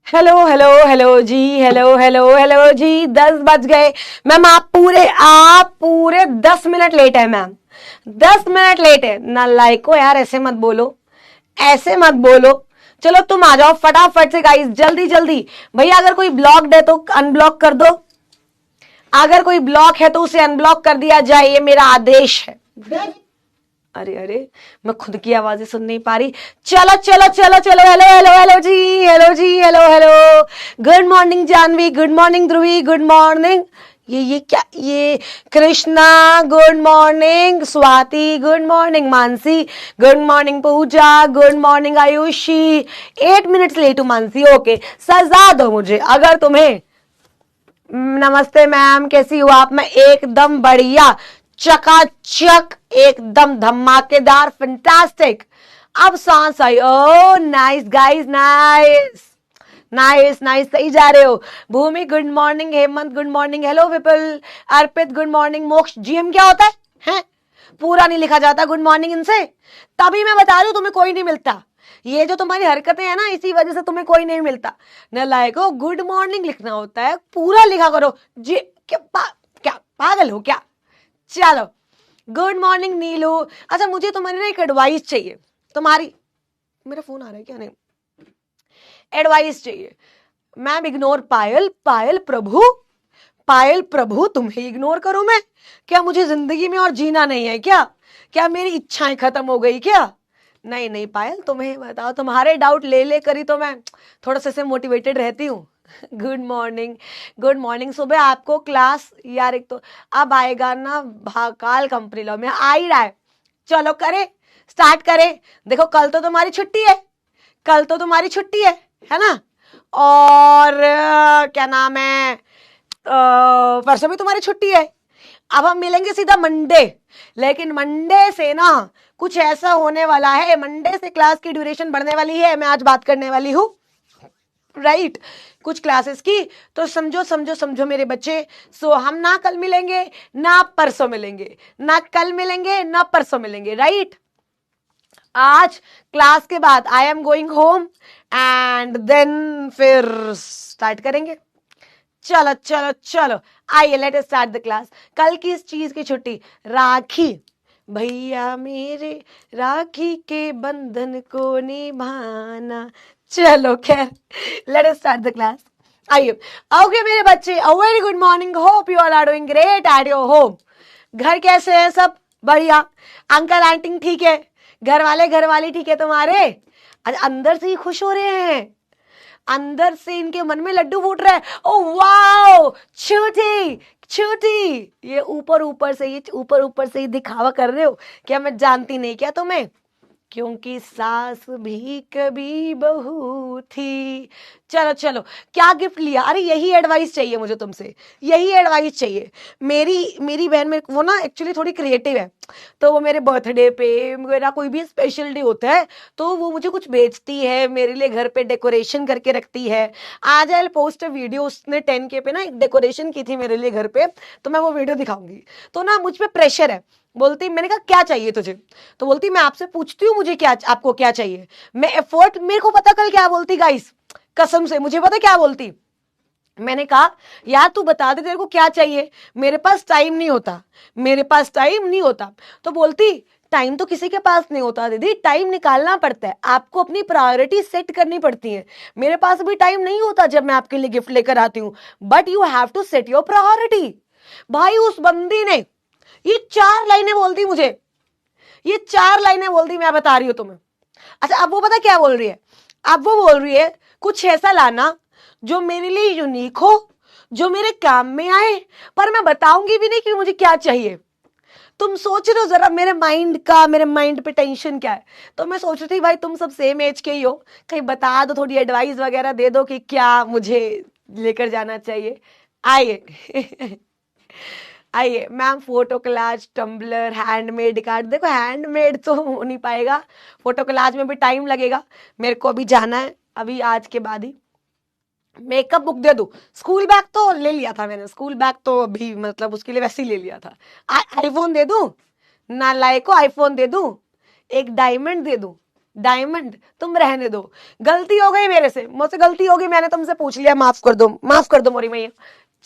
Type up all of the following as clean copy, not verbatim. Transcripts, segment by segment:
Hello hello hello जी, hello hello hello जी। 10 बज गए मैम। आप पूरे 10 मिनट लेट है मैम। 10 मिनट लेट है ना। लाइको यार, ऐसे मत बोलो, ऐसे मत बोलो। चलो तुम आ जाओ फटाफट से गाइस, जल्दी जल्दी। भैया अगर कोई ब्लॉक्ड है तो अनब्लॉक कर दो, अगर कोई ब्लॉक है तो उसे अनब्लॉक कर दिया जाए, ये मेरा आदेश है। अरे अरे, मैं खुद की आवाजें सुन नहीं पा रही। चलो चलो चलो चलो, हेलो हेलो हेलो जी, हेलो जी, hello hello. Good morning Janvi, good morning Dhruvi, good morning. ये क्या, ये Krishna good morning, Swati good morning, Mansi good morning, Pooja good morning, Ayushi 8 minutes late हूं मानसी। ओके, सजा दो मुझे अगर तुम्हें। नमस्ते मैम, कैसी हो आप? मैं एकदम बढ़िया, चकाचक, एकदम धमाकेदार, फंटास्टिक। अब सांस आई। Oh nice guys, nice nice nice, सही जा रहे हो। Bhumi good morning, Hemant good morning, hello Vipul, Arpit good morning, Moksh. GM क्या होता है? पूरा नहीं लिखा जाता गुड मॉर्निंग इनसे। तभी मैं बता रही हूं तुम्हें कोई नहीं मिलता। ये जो तुम्हारी हरकतें हैं ना, इसी वजह से तुम्हें कोई नहीं मिलता। न लायको, गुड मॉर्निंग लिखना होता है, पूरा लिखा करो जी। क्या पागल हो क्या? चलो, गुड मॉर्निंग नीलू। अच्छा, मुझे तुम्हारी ना एक एडवाइस चाहिए। तुम्हारी, मेरा फोन आ रहा है क्या? नहीं, एडवाइस चाहिए मैम। इग्नोर पायल, पायल प्रभु, पायल प्रभु, तुम्हें इग्नोर करूं मैं? क्या मुझे जिंदगी में और जीना नहीं है क्या? क्या मेरी इच्छाएं खत्म हो गई क्या? नहीं नहीं पायल, तुम्हें बताओ, तुम्हारे डाउट ले ले करी तो मैं थोड़ा सा से मोटिवेटेड रहती हूँ। Good morning, good morning. सुबह आपको क्लास, यार एक तो अब आएगा ना भाकाल कंपनी लॉ में, आ ही रहा है। चलो करे, स्टार्ट करें। देखो कल तो तुम्हारी छुट्टी है, कल तो तुम्हारी छुट्टी है ना? और क्या नाम है, परसों भी तुम्हारी छुट्टी है। अब हम मिलेंगे सीधा मंडे, लेकिन मंडे से ना कुछ ऐसा होने वाला है, मंडे से क्लास की ड्यूरेशन बढ़ने वाली है। मैं आज बात करने वाली हूं, राइट, कुछ क्लासेस की। तो समझो समझो समझो मेरे बच्चे। सो हम ना कल मिलेंगे ना परसों मिलेंगे, ना कल मिलेंगे ना परसों मिलेंगे, राइट। आज क्लास के बाद I am going home and then फिर स्टार्ट करेंगे। चलो चलो चलो, आइए let us start the class. कल की इस चीज की छुट्टी, राखी, भैया मेरे राखी के बंधन को निभाना। चलो खैर, let us start the class. आइए। ओके मेरे बच्चे, a very good morning, hope you all are doing great at your home. घर कैसे है? सब बढ़िया? अंकल आंटी ठीक है? घर वाली ठीक है तुम्हारे? अंदर से ही खुश हो रहे हैं, अंदर से इनके मन में लड्डू फूट रहा है। ओ वाओ, छूटी छूटी। ये ऊपर ऊपर से ही दिखावा कर रहे हो क्या? मैं जानती नहीं क्या तुम्हें? क्योंकि सास भी कभी बहू थी। चलो चलो, क्या गिफ्ट लिया? अरे यही एडवाइस चाहिए मुझे तुमसे, यही एडवाइस चाहिए। मेरी बहन में वो ना एक्चुअली थोड़ी क्रिएटिव है, तो वो मेरे बर्थडे पे, मेरा कोई भी स्पेशल डे होता है तो वो मुझे कुछ बेचती है, मेरे लिए घर पे डेकोरेशन करके रखती है। आज आई पोस्ट वीडियो, उसने 10K पे ना एक डेकोरेशन की थी मेरे लिए घर पे, तो मैं वो वीडियो दिखाऊंगी। तो ना मुझ पे प्रेशर है, बोलती, मैंने कहा क्या चाहिए तुझे? तो बोलती मैं आपसे पूछती हूँ मुझे क्या, आपको क्या चाहिए? मैं एफर्ट, मेरे को पता कल क्या बोलती गाइस, कसम से मुझे पता क्या बोलती। मैंने कहा यार तू बता दे तेरे को क्या चाहिए, मेरे पास टाइम नहीं होता, मेरे पास टाइम नहीं होता। तो बोलती टाइम तो किसी के पास नहीं होता दीदी, टाइम निकालना पड़ता है, आपको अपनी प्रायोरिटी सेट करनी पड़ती है। मेरे पास भी टाइम नहीं होता जब मैं आपके लिए गिफ्ट लेकर आती हूँ, but you have to set your priority. भाई उस बंदी ने ये 4 लाइनें बोल दी मुझे, ये 4 लाइनें बोल दी, मैं बता रही हूं तुम्हें। अच्छा अब वो पता क्या बोल रही है? अब वो बोल रही है कुछ ऐसा लाना जो मेरे लिए यूनिक हो, जो मेरे काम में आए, पर मैं बताऊंगी भी नहीं कि मुझे क्या चाहिए। तुम सोच रहे हो जरा मेरे माइंड का, मेरे माइंड पे टेंशन क्या है। तो मैं सोच रही थी भाई तुम सब सेम एज के ही हो, कहीं बता दो, थोड़ी एडवाइस वगैरह दे दो कि क्या मुझे लेकर जाना चाहिए। आइए आइए ma'am, photo collage, tumbler, handmade card. देखो हैंडमेड तो हो नहीं पाएगा, फोटो कोलाज में भी टाइम लगेगा, मेरे को अभी जाना है, अभी आज के बाद ही। मेकअप बुक दे दूं? स्कूल बैग तो ले लिया था मैंने, स्कूल बैग तो अभी मतलब उसके लिए वैसे ही ले लिया था। आईफोन दे दूं? नालायक को आईफोन दे दूं? एक डायमंड दे दूं? डायमंड तुम रहने दो, गलती हो गई मेरे से, मुझसे गलती हो गई, मैंने तुमसे पूछ लिया, माफ कर दो, माफ कर दो मोरी मैया।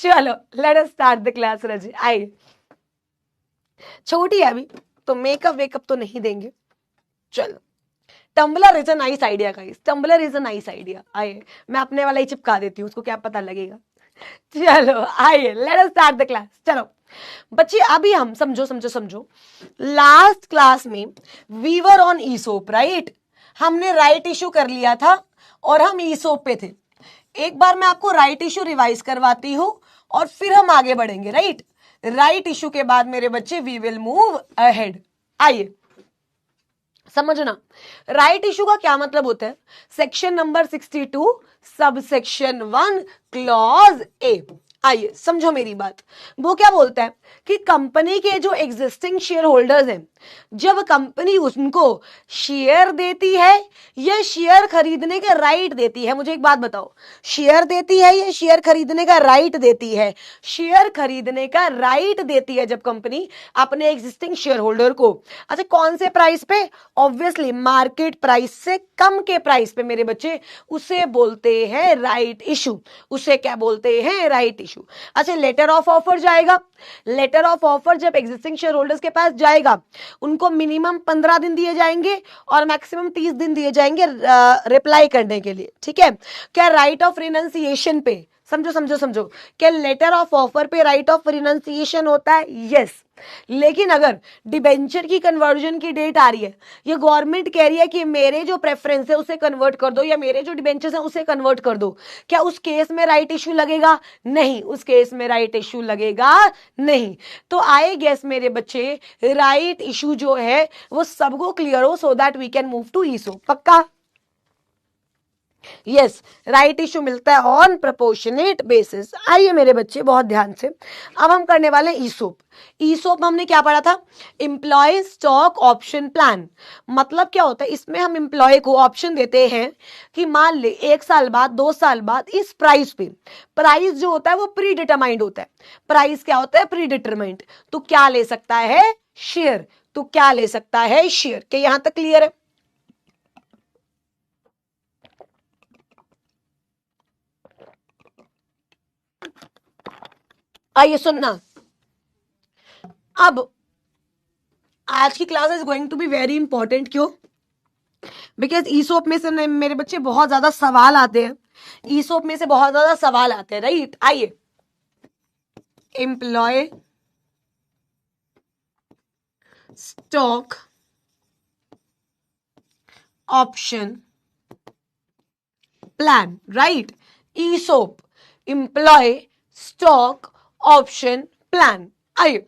चलो late us start the class रजी। आइए, छोटी है अभी तो मेकअप वेकअप तो नहीं देंगे। चलो, tumbler is a nice idea guys, tumbler is a nice idea. आइए, मैं अपने वाला ही चिपका देती हूँ, उसको क्या पता लगेगा। चलो आइए, let us start the class. चलो बच्चे, अभी हम समझो समझो समझो, लास्ट क्लास में वी वर ऑन ईसोप, राइट? हमने राइट इशू कर लिया था और हम ईसोप पे थे। एक बार मैं आपको राइट इशू रिवाइज करवाती हूं और फिर हम आगे बढ़ेंगे, राइट? राइट इशू के बाद मेरे बच्चे वी विल मूव अहेड। आइए समझना, राइट इशू का क्या मतलब होता है। Section number 62 sub section 1 clause A. आइए समझो मेरी बात। वो क्या बोलता है कि कंपनी के जो एग्जिस्टिंग शेयर होल्डर्स हैं, जब कंपनी उनको शेयर देती है या शेयर खरीदने का राइट देती है, मुझे एक बात बताओ, शेयर देती है या शेयर खरीदने का राइट देती है? शेयर खरीदने का राइट देती है जब कंपनी अपने एग्जिस्टिंग शेयर होल्डर को। अच्छा, कौन से प्राइस पे? ऑब्वियसली मार्केट प्राइस से कम के प्राइस पे मेरे बच्चे, उसे बोलते हैं राइट इशू। उसे क्या बोलते हैं? Right issue. अच्छा, लेटर ऑफ ऑफर जाएगा। लेटर ऑफ ऑफर जब एग्जिस्टिंग शेयर होल्डर्स के पास जाएगा, उनको मिनिमम 15 दिन दिए जाएंगे और मैक्सिमम 30 दिन दिए जाएंगे रिप्लाई करने के लिए, ठीक है? क्या राइट ऑफ रिनंसिएशन पे, समझो समझो समझो, क्या लेटर ऑफ ऑफर पे राइट ऑफ रिनंसिएशन होता है? यस। लेकिन अगर डिबेंचर की कन्वर्जन की डेट आ रही है, ये गवर्नमेंट कह रही है कि मेरे जो प्रेफरेंस है उसे कन्वर्ट कर दो या मेरे जो डिबेंचर्स हैं उसे कन्वर्ट कर दो, क्या उस केस में राइट इशू लगेगा? नहीं, उस केस में राइट इशू लगेगा नहीं। तो आई गेस मेरे बच्चे, राइट इशू जो है वो सबको क्लियर हो, so that we can move to ESOP. पक्का? यस, राइट इशू मिलता है ऑन प्रोपोर्शनेट बेसिस। आइए मेरे बच्चे बहुत ध्यान से, अब हम करने वाले ईसोप। ईसोप हमने क्या पढ़ा था? Employee stock option plan. मतलब क्या होता है, इसमें हम एम्प्लॉय को ऑप्शन देते हैं कि मान ले 1 साल बाद 2 साल बाद इस प्राइस पे, प्राइस जो होता है वो प्री डिटरमाइंड होता है। प्राइस क्या होता है? Pre determined. तो क्या ले सकता है? शेयर। तो क्या ले सकता है? शेयर। क्या यहां तक क्लियर है? आइए सुनना, अब आज की class is going to be very important. क्यों? बिकॉज ईसोप में से मेरे बच्चे बहुत ज्यादा सवाल आते हैं, ईसोप में से बहुत ज्यादा सवाल आते हैं, राइट? आइए, employee stock option plan, right? ESOP, employee stock option plan. आइए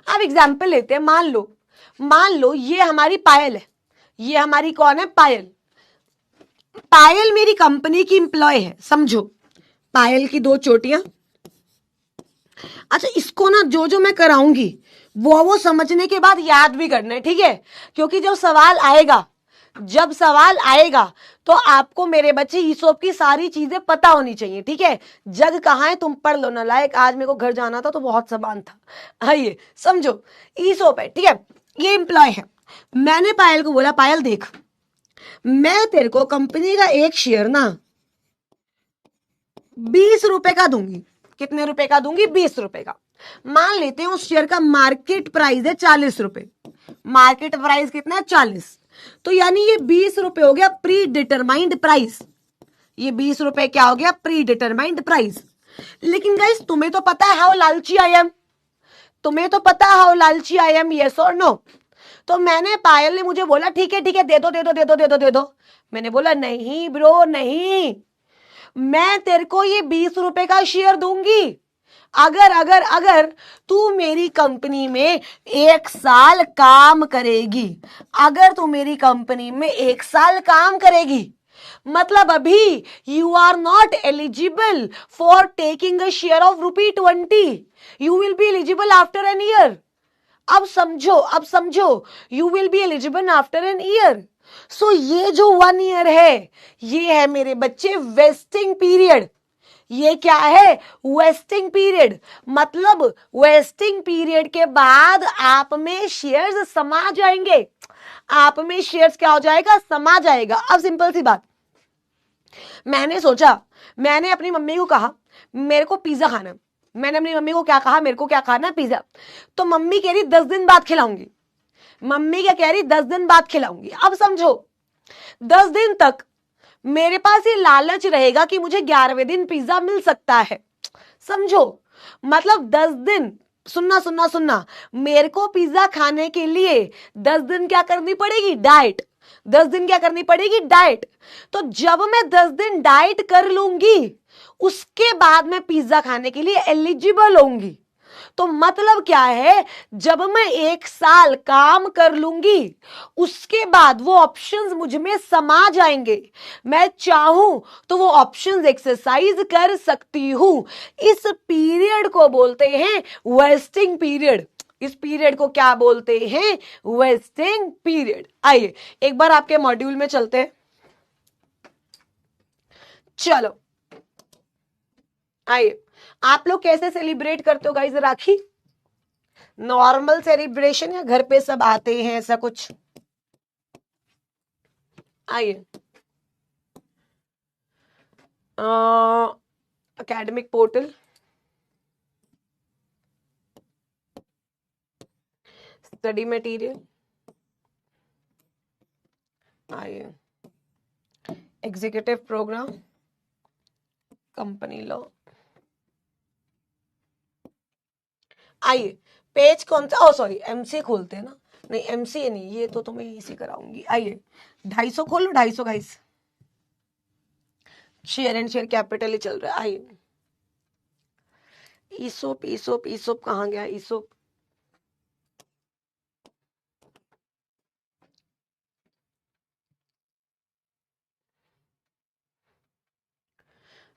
अब एग्जाम्पल लेते हैं। मान लो ये हमारी पायल है। ये हमारी कौन है? पायल। पायल मेरी कंपनी की एम्प्लॉय है, समझो, पायल की 2 चोटियां। अच्छा, इसको ना जो जो मैं कराऊंगी वो समझने के बाद याद भी करना है, ठीक है? क्योंकि जब सवाल आएगा तो आपको मेरे बच्चे ईसोप की सारी चीजें पता होनी चाहिए, ठीक है? जग कहाँ है तुम पढ़ लो ना लायक, आज मेरे को घर जाना था तो बहुत सामान था। आइए समझो, ईसोप है, ठीक है? ये एम्प्लॉय है। मैंने पायल को बोला, पायल देख, मैं तेरे को कंपनी का एक शेयर ना 20 रुपए का दूंगी। कितने रुपए का दूंगी? 20 रुपए का। मान लेते हैं उस शेयर का मार्केट प्राइस है 40 रुपए। मार्केट प्राइस कितना है? 40। तो यानी ये 20 रुपए हो गया प्री डिटरमाइंड प्राइस। ये 20 रुपए क्या हो गया? Pre determined price. लेकिन गाइस तुम्हें तो पता है हाउ लालची आई एम, तुम्हें तो पता है हाउ लालची आई एम, यस और नो? तो मैंने, पायल ने मुझे बोला ठीक है ठीक है, दे दो दे दो दे दो दे दो दे दो। मैंने बोला नहीं ब्रो नहीं, मैं तेरे को ये 20 रुपए का शेयर दूंगी अगर अगर अगर तू मेरी कंपनी में 1 साल काम करेगी। अगर तू मेरी कंपनी में 1 साल काम करेगी, मतलब अभी you are not eligible for taking a share of ₹20, you will be eligible after an year. अब समझो, you will be eligible after an year. So ये जो 1 ईयर है, ये है मेरे बच्चे वेस्टिंग पीरियड। ये क्या है? Vesting period. मतलब वेस्टिंग पीरियड के बाद आप में शेयर्स समा जाएंगे। आप में शेयर्स क्या हो जाएगा? समा जाएगा। अब सिंपल सी बात, मैंने सोचा, मैंने अपनी मम्मी को कहा मेरे को पिज्जा खाना है। मैंने अपनी मम्मी को क्या कहा? मेरे को क्या खाना है? पिज्जा। तो मम्मी कह रही 10 दिन बाद खिलाऊंगी। मम्मी क्या कह रही? 10 दिन बाद खिलाऊंगी। अब समझो 10 दिन तक मेरे पास ये लालच रहेगा कि मुझे 11वें दिन पिज्जा मिल सकता है। समझो, मतलब 10 दिन, सुनना सुनना सुनना, मेरे को पिज्जा खाने के लिए 10 दिन क्या करनी पड़ेगी? डाइट। 10 दिन क्या करनी पड़ेगी? डाइट। तो जब मैं 10 दिन डाइट कर लूंगी उसके बाद मैं पिज्जा खाने के लिए एलिजिबल होंगी। तो मतलब क्या है? जब मैं 1 साल काम कर लूंगी उसके बाद वो ऑप्शंस मुझ में समा जाएंगे। मैं चाहूं तो वो ऑप्शंस एक्सरसाइज कर सकती हूं। इस पीरियड को बोलते हैं वेस्टिंग पीरियड। इस पीरियड को क्या बोलते हैं? Vesting period. आइए एक बार आपके मॉड्यूल में चलते हैं। चलो आइए, आप लोग कैसे सेलिब्रेट करते हो गाइस राखी? नॉर्मल सेलिब्रेशन या घर पे सब आते हैं, ऐसा कुछ? आइए, एकेडमिक पोर्टल, स्टडी मटेरियल, आइए एग्जीक्यूटिव प्रोग्राम, कंपनी लॉ। आइए पेज कौन सा? ओ सॉरी, एमसीए खोलते हैं ना? नहीं एमसीए नहीं, ये तो तुम्हें इसी कराऊंगी। आइए 250 खोलो, 250 guys. Share and share capital ही चल रहा है। आइए ईसोप ईसोप ईसोप कहाँ गया? ईसोप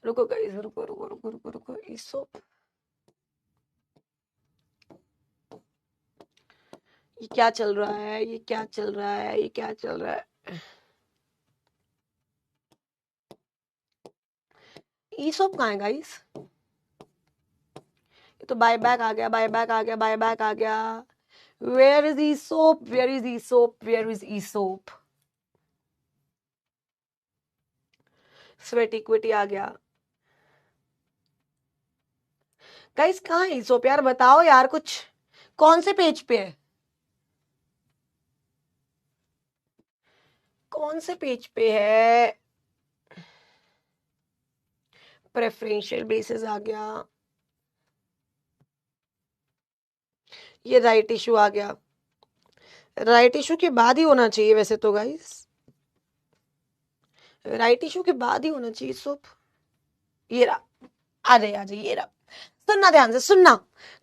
रुको गाइस, रुको रुको रुको रुको रुको। ईसोप, ये क्या चल रहा है? ये क्या चल रहा है? ये क्या चल रहा है? ईसोप कहाँ है गाइस? ये तो बाय बैक आ गया, बाय बैक आ गया, बाय बैक आ गया। Where is ESOP? Where is ESOP? Where is ESOP? Sweat equity आ गया। गाइस कहाँ है ईसोप यार? बताओ यार कुछ, कौन से पेज पे है? कौन से पेज पे है? प्रेफरेंशियल बेसिस आ गया, ये राइट इशू आ गया। राइट इशू के बाद ही होना चाहिए वैसे तो गाइस, राइट इशू के बाद ही होना चाहिए सब। ये रहा, आ जाइए आ जाइए, ये रहा। सुनना ध्यान से, सुनना।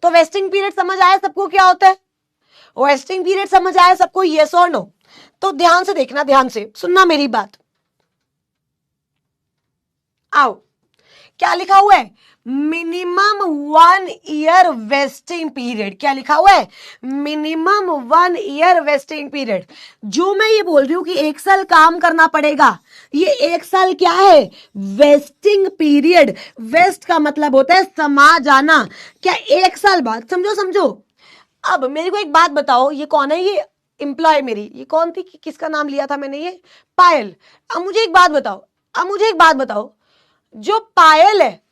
तो वेस्टिंग पीरियड समझ आया सबको क्या होता है? वेस्टिंग पीरियड समझ आया सबको? यस और नो? तो ध्यान से देखना, ध्यान से सुनना मेरी बात। आओ, क्या लिखा हुआ है? Minimum 1 year vesting period. क्या लिखा हुआ है? Minimum 1 year vesting period. जो मैं ये बोल रही हूं कि 1 साल काम करना पड़ेगा, ये 1 साल क्या है? Vesting period. वेस्ट का मतलब होता है समा जाना। क्या 1 साल बाद? समझो समझो। अब मेरे को एक बात बताओ, ये कौन है? ये एम्प्लॉय मेरी, ये कौन थी? किसका नाम लिया था मैंने? ये पायल। अब मुझे एक बात बताओ, अब मुझे एक बात बताओ, जो पायल है,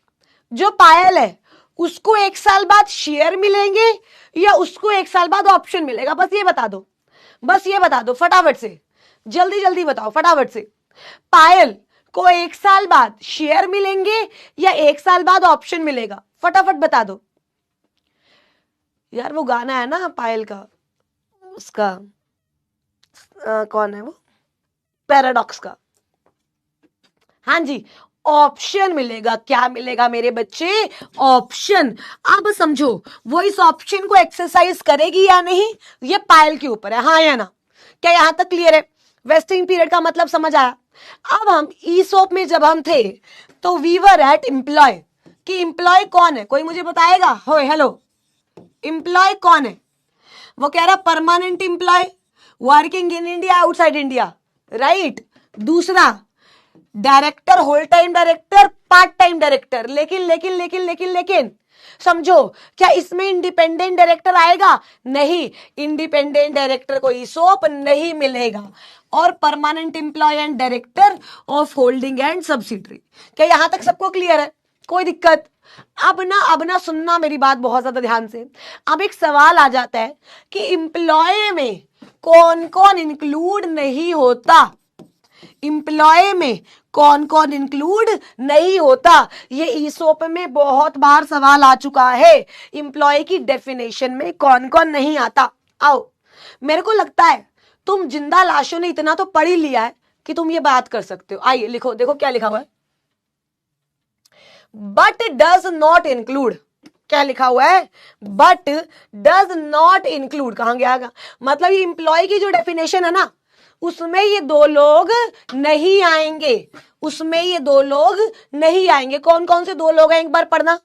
जो पायल है, उसको 1 साल बाद शेयर मिलेंगे या उसको 1 साल बाद ऑप्शन मिलेगा? बस ये बता दो, बस ये बता दो फटाफट से, जल्दी जल्दी बताओ फटाफट से। पायल को 1 साल बाद शेयर मिलेंगे या 1 साल बाद ऑप्शन मिलेगा? फटाफट बता दो यार। वो गाना है ना पायल का, उसका कौन है वो? पैराडॉक्स का। हाँ जी, ऑप्शन मिलेगा। क्या मिलेगा मेरे बच्चे? ऑप्शन। अब समझो वो इस ऑप्शन को एक्सरसाइज करेगी या नहीं, ये पायल के ऊपर है, हाँ या ना? क्या यहां तक क्लियर है? वेस्टिंग पीरियड का मतलब समझ आया? अब हम ईसोप में जब हम थे तो वी वर एट एम्प्लॉय। कि एम्प्लॉय कौन है? कोई मुझे बताएगा? हो हेलो, एम्प्लॉय कौन है? वो कह रहा permanent employee, working in India, outside India, right. दूसरा director, whole time director, part time director. लेकिन लेकिन लेकिन लेकिन लेकिन समझो, क्या इसमें इंडिपेंडेंट डायरेक्टर आएगा? नहीं, इंडिपेंडेंट डायरेक्टर को ईसोप नहीं मिलेगा। और permanent employee and director of holding and subsidiary. क्या यहां तक सबको क्लियर है? कोई दिक्कत? अब ना सुनना मेरी बात बहुत ज्यादा ध्यान से। अब एक सवाल आ जाता है कि एम्प्लॉय में कौन कौन इंक्लूड नहीं होता? एम्प्लॉय में कौन कौन इंक्लूड नहीं होता? ये ईसोप में बहुत बार सवाल आ चुका है। एम्प्लॉय की डेफिनेशन में कौन कौन नहीं आता? आओ, मेरे को लगता है तुम जिंदा लाशों ने इतना तो पढ़ ही लिया है कि तुम ये बात कर सकते हो। आइए लिखो, देखो क्या लिखा हुआ है। But does not include. क्या लिखा हुआ है? But does not include. कहां गया? मतलब ये एम्प्लॉय की जो डेफिनेशन है ना, उसमें ये दो लोग नहीं आएंगे। उसमें ये दो लोग नहीं आएंगे। कौन कौन से दो लोग हैं एक बार पढ़ना।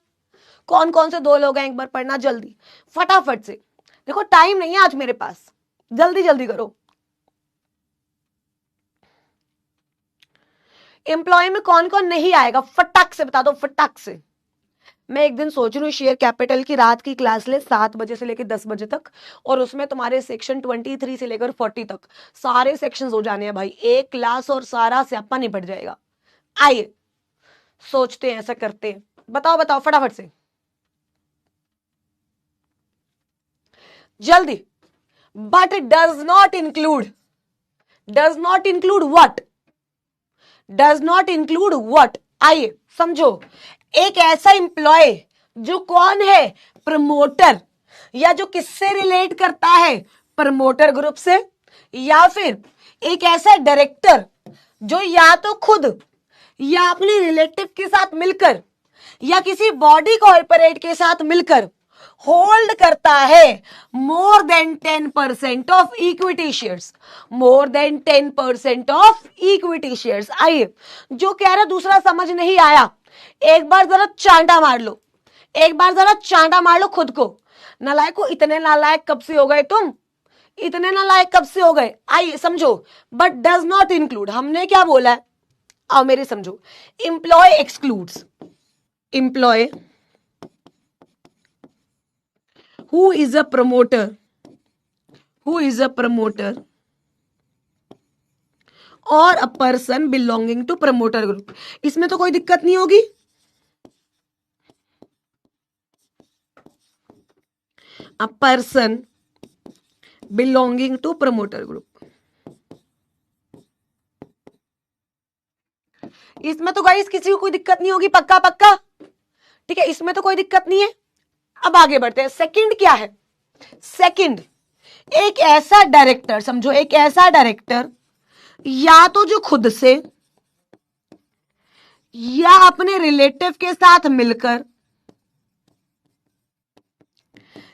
कौन कौन से दो लोग हैं एक बार पढ़ना जल्दी, फटाफट से। देखो टाइम नहीं है आज मेरे पास, जल्दी जल्दी करो। एम्प्लॉय में कौन कौन नहीं आएगा, फटाक से बता दो, फटाक से। मैं एक दिन सोच रही हूँ शेयर कैपिटल की रात की क्लास ले 7 बजे से लेकर 10 बजे तक, और उसमें तुम्हारे सेक्शन 23 से लेकर 40 तक सारे सेक्शंस हो जाने हैं भाई। एक क्लास और सारा स्यापा निपट जाएगा। आइए सोचते हैं, ऐसा करते हैं। बताओ बताओ फटाफट से, जल्दी। But does not include. Does not include what? Does not include what? आइए समझो, एक ऐसा एम्प्लॉय जो कौन है, प्रमोटर, या जो किससे रिलेट करता है, प्रमोटर ग्रुप से, या फिर एक ऐसा डायरेक्टर जो या तो खुद या अपने रिलेटिव के साथ मिलकर या किसी बॉडी कॉर्पोरेट के साथ मिलकर होल्ड करता है more than 10% of equity shares. More than 10% of equity shares. आइए, जो कह रहा दूसरा समझ नहीं आया, एक बार जरा चांटा मार लो, एक बार जरा चांटा मार लो खुद को। नालायक को, इतने नालायक कब से हो गए तुम? इतने नालायक कब से हो गए? आइए समझो, बट डज नॉट इंक्लूड, हमने क्या बोला है? आओ मेरे समझो। Employee excludes, employee who is a promoter, who is a promoter or a person belonging to promoter group। इसमें तो कोई दिक्कत नहीं होगी। a person belonging to promoter group, इसमें तो गाइस किसी को कोई दिक्कत नहीं होगी। पक्का पक्का, ठीक है, इसमें तो कोई दिक्कत नहीं है। अब आगे बढ़ते हैं। सेकंड क्या है? सेकंड, एक ऐसा डायरेक्टर, समझो एक ऐसा डायरेक्टर या तो जो खुद से या अपने रिलेटिव के साथ मिलकर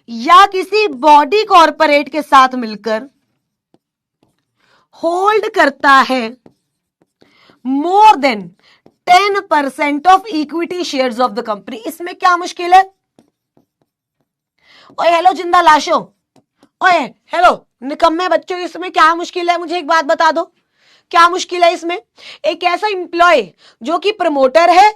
या किसी बॉडी कॉर्पोरेट के साथ मिलकर होल्ड करता है more than 10% of equity shares of the company. इसमें क्या मुश्किल है? ओए हेलो जिंदा लाशो, ओए हेलो निकम्मे बच्चों, इसमें क्या मुश्किल है? मुझे एक बात बता दो, क्या मुश्किल है इसमें? एक ऐसा एम्प्लॉय जो कि प्रमोटर है,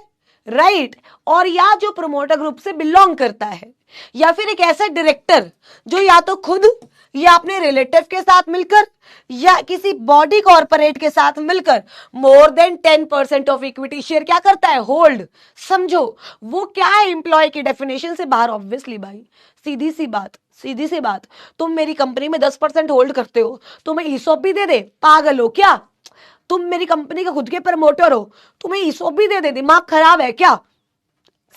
राइट, और या जो प्रमोटर ग्रुप से बिलोंग करता है, या फिर एक ऐसा डायरेक्टर जो या तो खुद या अपने रिलेटिव के साथ मिलकर या किसी बॉडी कॉर्पोरेट के साथ मिलकर more than 10% of equity share क्या करता है? होल्ड। समझो वो क्या है? एम्प्लॉय की डेफिनेशन से बाहर। ऑब्वियसली भाई, सीधी सी बात, सीधी सी बात। तुम मेरी कंपनी में 10% होल्ड करते हो, तुम्हें ईसॉप भी दे दे? पागल हो क्या? तुम मेरी कंपनी के खुद के प्रमोटर हो, तुम्हें ईसॉप भी दे दे? दिमाग खराब है क्या?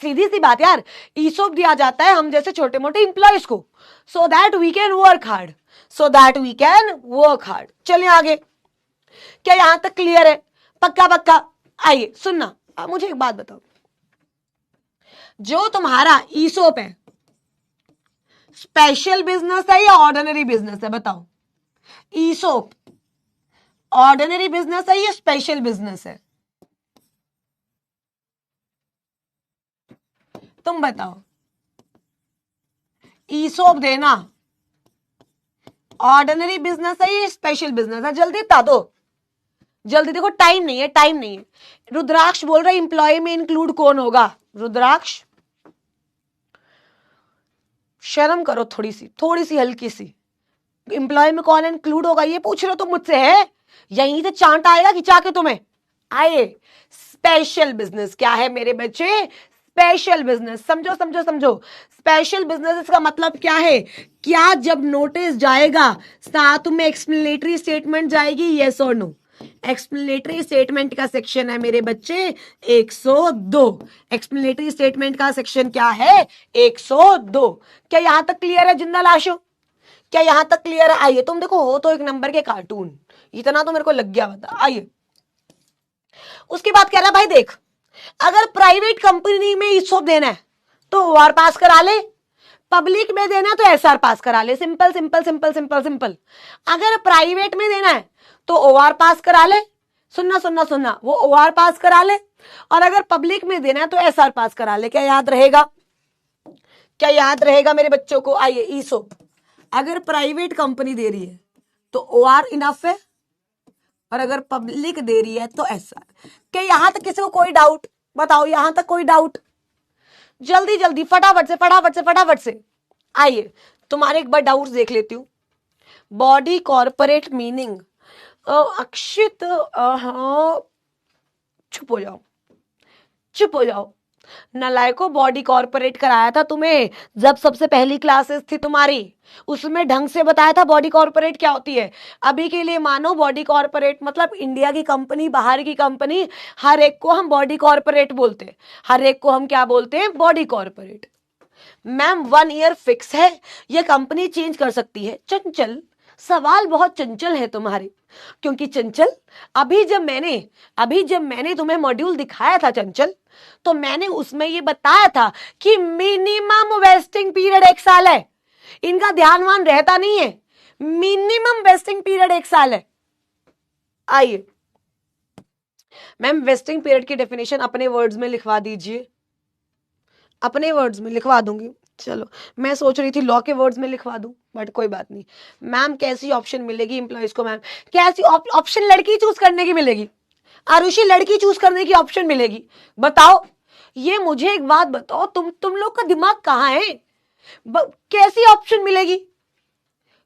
सीधी सी बात यार, ईसॉप दिया जाता है हम जैसे छोटे मोटे इंप्लॉयज को, so that we can work hard, so that we can work hard. चलिए आगे, क्या यहां तक क्लियर है? पक्का पक्का। आइए सुनना, मुझे एक बात बताओ, जो तुम्हारा ईसॉप है स्पेशल बिजनेस है या ऑर्डिनरी बिजनेस है? बताओ। ईसॉप ऑर्डिनरी बिजनेस है या स्पेशल बिजनेस है? तुम बताओ। ईसॉप देना ऑर्डिनरी बिजनेस है या स्पेशल बिजनेस है? जल्दी बता दो। जल्दी देखो, टाइम नहीं है, टाइम नहीं है। रुद्राक्ष बोल रहा है इंप्लॉय में इंक्लूड कौन होगा। रुद्राक्ष शर्म करो थोड़ी सी हल्की सी। इंप्लॉय में कौन इंक्लूड होगा ये पूछ रहे हो तुम मुझसे है? यहीं से चांट आएगा खिंचा के तुम्हें। आए स्पेशल बिजनेस क्या है मेरे बच्चे? स्पेशल बिजनेस समझो समझो समझो। स्पेशल बिजनेस इसका मतलब क्या है? क्या जब नोटिस जाएगा साथ में एक्सप्लेनेटरी स्टेटमेंट जाएगी, यस और नो। एक्सप्लेनेटरी स्टेटमेंट का सेक्शन है मेरे बच्चे 102। एक्सप्लेनेटरी स्टेटमेंट का सेक्शन क्या है? 102। क्या यहां तक क्लियर है जिंदा लाशो? क्या यहां तक क्लियर है? आइए तुम देखो, हो तो एक नंबर के कार्टून, इतना तो मेरे को लग गया बता। आइए उसके बाद कह रहा भाई देख, अगर प्राइवेट कंपनी में ईसॉप देना है तो ओआर पास करा ले, पब्लिक में देना है तो एसआर पास करा ले। Simple simple simple simple simple. अगर प्राइवेट में देना है तो ओआर पास करा ले, सुनना सुनना सुनना, वो ओआर पास करा ले, और अगर पब्लिक में देना है तो एसआर पास करा ले। क्या याद रहेगा? क्या याद रहेगा मेरे बच्चों को? आइए ईसॉप अगर प्राइवेट कंपनी दे रही है तो ओआर इनफ है, और अगर पब्लिक दे रही है तो एसआर। क्या यहां तक किसी को कोई डाउट? बताओ यहां तक कोई डाउट? जल्दी जल्दी फटाफट से फटाफट से फटाफट से। आइए तुम्हारे एक बार डाउट्स देख लेती हूं। बॉडी कॉर्पोरेट मीनिंग, अक्षित चुप हो जाओ, चुप हो जाओ। नालायको बॉडी कॉर्पोरेट कराया था तुम्हें जब सबसे पहली क्लासेस थी तुम्हारी, उसमें ढंग से बताया था बॉडी कॉर्पोरेट क्या होती है। अभी के लिए मानो बॉडी कॉर्पोरेट मतलब इंडिया की कंपनी, बाहर की कंपनी, हर एक को हम बॉडी कॉर्पोरेट बोलते हैं। हर एक को हम क्या बोलते हैं? Body corporate. Ma'am 1 year fix है, ये कंपनी चेंज कर सकती है। चंचल सवाल बहुत चंचल है तुम्हारे, क्योंकि चंचल अभी जब मैंने तुम्हें मॉड्यूल दिखाया था चंचल, तो मैंने उसमें ये बताया था कि मिनिमम वेस्टिंग पीरियड 1 साल है। इनका ध्यानवान रहता नहीं है, मिनिमम वेस्टिंग पीरियड 1 साल है। आइए मैम वेस्टिंग पीरियड की डेफिनेशन अपने वर्ड्स में लिखवा दीजिए। अपने वर्ड्स में लिखवा दूंगी, चलो मैं सोच रही थी लॉ के वर्ड्स में लिखवा दूं, बट कोई बात नहीं। मैम कैसी ऑप्शन मिलेगी एम्प्लॉइज को? मैम कैसी ऑप्शन? लड़की चूज करने की मिलेगी। आरुषि लड़की चूज करने की ऑप्शन मिलेगी। बताओ, ये मुझे एक बात बताओ, तुम लोग का दिमाग कहाँ है? कैसी ऑप्शन मिलेगी?